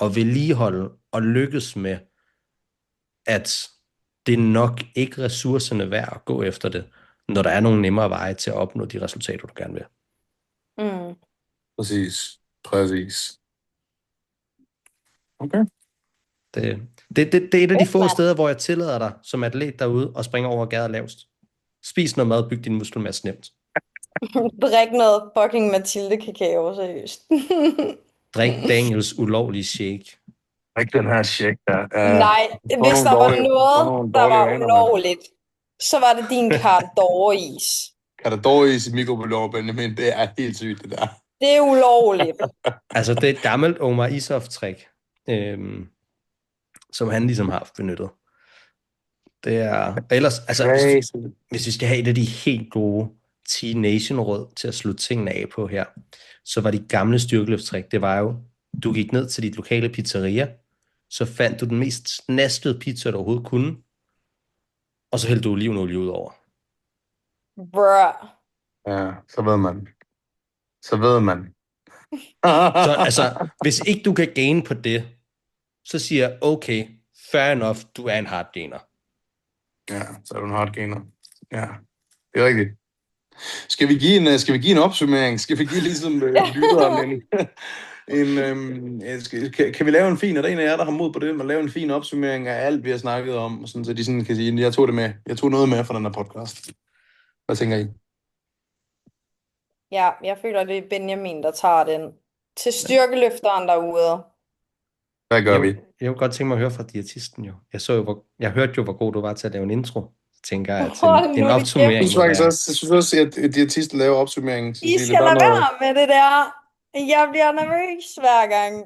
at vedligeholde og lykkes med, at det er nok ikke ressourcerne værd at gå efter det, når der er nogle nemmere veje til at opnå de resultater, du gerne vil. Præcis. Okay. Det er et af de få steder, hvor jeg tillader dig som atlet derude og springe over gader lavest. Spis noget mad, byg din muskelmasse nemt. Drik noget fucking Mathilde kakao, seriøst. Drik Daniels ulovlige shake. Drik den her shake der. Nej, hvis der var noget, der var ulovligt, så var det din Cardor-is. Cardor-is i mikrobølgeovn, Benjamin, det er helt sygt, det der. Det er ulovligt. Altså, det er et gammelt Omar Isuf-trick, som han ligesom har benyttet. Det er... Ellers, altså, hvis vi skal have et af de helt gode T-Nation-råd til at slutte tingene af på her, så var de gamle styrkeløftstrik, det var jo, du gik ned til dit lokale pizzeria, så fandt du den mest snaskede pizza, du overhovedet kunne, og så hældte du olivenolie ud over. Bruh. Ja, så ved man. Så altså, hvis ikke du kan gaine på det, så siger jeg, okay, fair enough, du er en hard gainer. Ja, så er du en hard gainer. Ja, det er rigtigt. Skal vi give en opsummering? Skal vi give ligesom lytteren kan vi lave en fin, og der er en af jer, der har mod på det, man lave en fin opsummering af alt, vi har snakket om, sådan, så de sådan kan sige, jeg tog noget med fra den her podcast. Hvad tænker I? Ja, jeg føler, det er Benjamin, der tager den. Til styrkeløfteren derude. Hvad gør vi? Jeg kunne godt tænke mig at høre fra diætisten jo. Jeg hørte jo, hvor god du var til at lave en intro. Så tænker jeg, at en opsummering... Jeg synes også, at diætisten laver opsummeringen. I skal lade være med det der. Jeg bliver nervøs hver gang.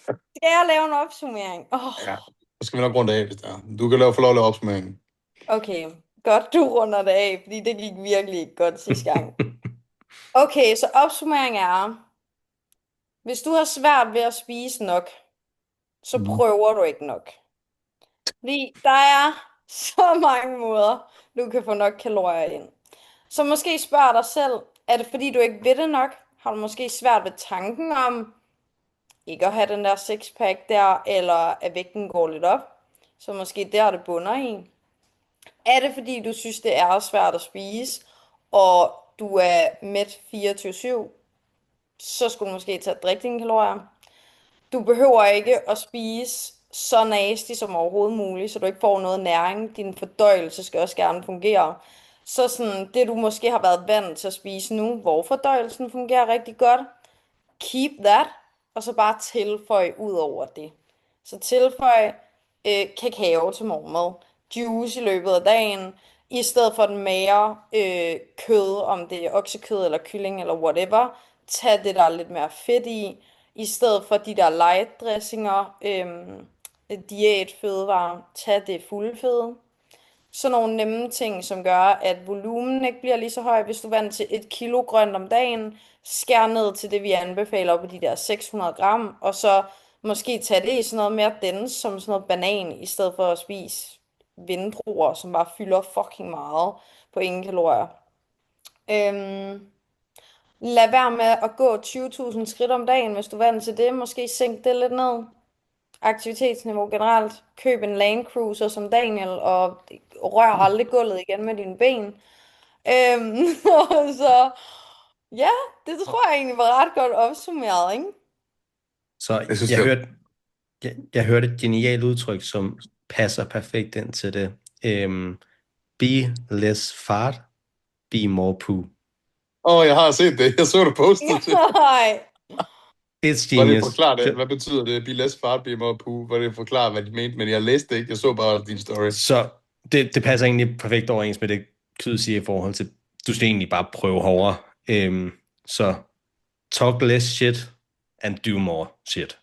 Skal jeg lave en opsummering? Ja, så skal vi nok runde af, hvis der er. Du kan få lov at lave opsummeringen. Okay, godt du runder det af, fordi det gik virkelig ikke godt sidste gang. Okay, så opsummering er, hvis du har svært ved at spise nok, så prøver du ikke nok. Fordi der er så mange måder, du kan få nok kalorier ind. Så måske spørg dig selv, er det fordi du ikke ved det nok? Har du måske svært ved tanken om ikke at have den der sixpack der, eller at vægten går lidt op? Så måske der det bunder i. Er det fordi du synes det er svært at spise, og du er mæt 24/7, så skulle du måske tage at drikke dine kalorier. Du behøver ikke at spise så nasty som overhovedet muligt, så du ikke får noget næring. Din fordøjelse skal også gerne fungere. Så sådan, det du måske har været vant til at spise nu, hvor fordøjelsen fungerer rigtig godt, keep that, og så bare tilføj ud over det. Så tilføj kakao til morgenmad. juice i løbet af dagen, i stedet for den magre kød, om det er oksekød eller kylling eller whatever. Tag det, der er lidt mere fedt i stedet for de der light dressinger, diætfødevarer. Tag det fuldfede. Sådan nogle nemme ting, som gør, at volumen ikke bliver lige så høj. Hvis du er vant til 1 kilo grønt om dagen, skær ned til det, vi anbefaler op på de der 600 gram, og så måske tage det i sådan noget mere dense, som sådan noget banan, i stedet for at spise vindruer, som bare fylder fucking meget på ingen kalorier. Lad være med at gå 20.000 skridt om dagen, hvis du er vant til det. Måske sænk det lidt ned. Aktivitetsniveau generelt. Køb en Land Cruiser som Daniel, og rør aldrig gulvet igen med dine ben. Så ja, det tror jeg egentlig var ret godt opsummeret, ikke? Så Jeg synes, jeg hørte et genialt udtryk, som passer perfekt ind til det. Be less fat, be more poo. jeg har set det. Jeg så det postet til. Nej. It's Var det genius. forklare det? Hvad betyder det? Be less fart, be more poo. Var det forklare, hvad de mente? Men jeg læste det ikke. Jeg så bare din story. Så det passer egentlig perfekt overens med det, Kyd siger i forhold til, du skal egentlig bare prøve hårdere. Så talk less shit and do more shit.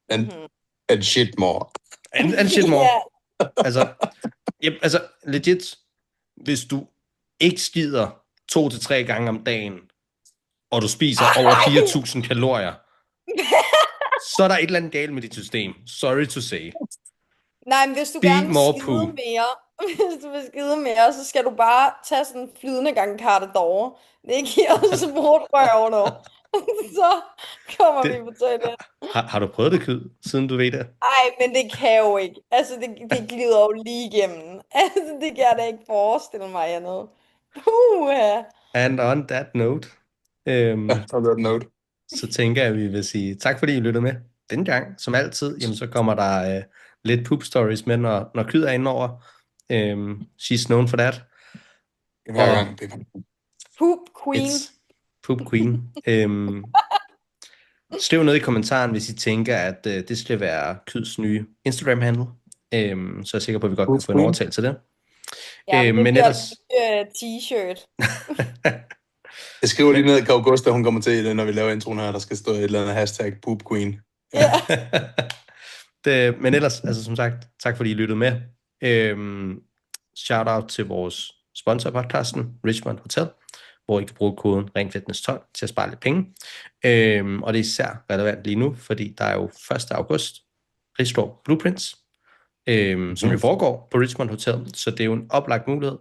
And shit more. And shit more. Ja. Altså, legit, hvis du ikke skider 2-3 gange om dagen, og du spiser over 4.000 kalorier, så er der et eller andet galt med dit system. Sorry to say. Nej, men hvis du Be gerne vil more skide poo. mere, hvis du vil skide mere, så skal du bare tage sådan en flydende gang Cartador. Det giver så brugt røv nu. Så kommer vi på toilet. Har du prøvet det, Kyd, siden du ved det? Ej, men det kan jo ikke. Altså, det glider jo lige igennem. Altså, det kan jeg da ikke forestille mig andet. Puha. And on that note, On that note. så tænker jeg, at vi vil sige tak, fordi I lyttede med denne gang. Som altid, jamen, så kommer der lidt poop stories med, når Kyd er indover. She's known for that. Hver gang. Poop queen. It's poop queen. Skriv ned i kommentaren, hvis I tænker, at det skal være Kyds nye Instagram-handle. Så er jeg sikker på, at vi godt kan få en overtale til det. Ja, det men bliver ellers... en t-shirt. Jeg skriver lige ned, at Augusta, hun kommer til det, når vi laver introen her, der skal stå et eller andet hashtag poop queen. Ja. Men ellers, altså som sagt, tak fordi I lyttede med. Shout out til vores sponsor på podcasten, Richmond Hotel, hvor I kan bruge koden RENFITNESS12 til at spare lidt penge. Og det er især relevant lige nu, fordi der er jo 1. august Rigsgaard Blueprints, som jo foregår på Richmond Hotel, så det er jo en oplagt mulighed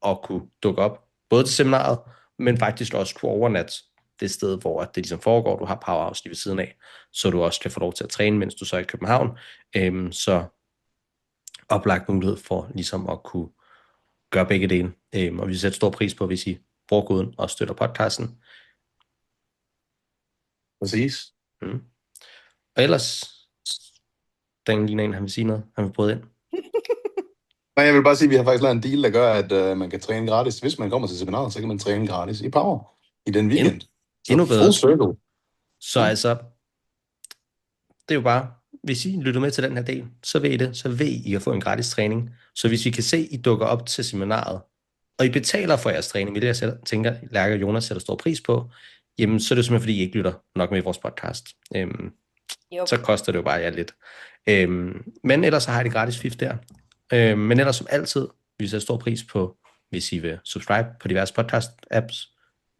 at kunne dukke op, både til seminaret, men faktisk også kunne overnatte det sted, hvor det ligesom foregår. Du har Powerhouse lige ved siden af, så du også kan få lov til at træne, mens du så er i København. Så oplagt mulighed for ligesom at kunne gøre begge dele. Og vi sætter stor pris på, hvis I bruger koden og støtter podcasten. Præcis. Og ellers, der er en, han vil sige noget. Han vil bryde ind. Nej, jeg vil bare sige, at vi har faktisk lavet en deal, der gør, at man kan træne gratis. Hvis man kommer til seminaret, så kan man træne gratis i Power i den weekend. Endnu bedre. Full circle. Så altså, det er jo bare, hvis I lytter med til den her del, så ved I det, så ved I at få en gratis træning. Så hvis I kan se, I dukker op til seminaret, og I betaler for jeres træning, hvilket jeg tænker, Lærke og Jonas sætter stor pris på, jamen så er det simpelthen, fordi I ikke lytter nok med i vores podcast. Så koster det jo bare jer lidt. Men ellers så har I det gratis fif der. Men ellers som altid, vi sætter stor pris på, hvis I vil subscribe på diverse podcast-apps.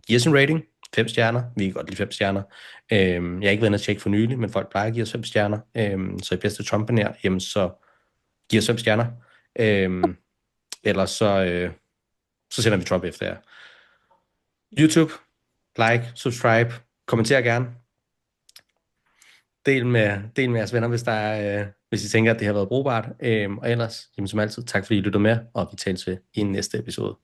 Giv os en rating, 5 stjerner. Vi kan godt lide 5 stjerner. Jeg har ikke været inde at tjekke for nylig, men folk plejer at give os 5 stjerner. Så i bedste Trump-nær, jamen så giv os 5 stjerner. Ellers så sender vi Trump efter jer. YouTube, like, subscribe, kommenter gerne. Del med jeres venner, hvis I tænker, at det har været brugbart. Og ellers, jamen som altid, tak fordi I lytter med, og vi tales ved i næste episode.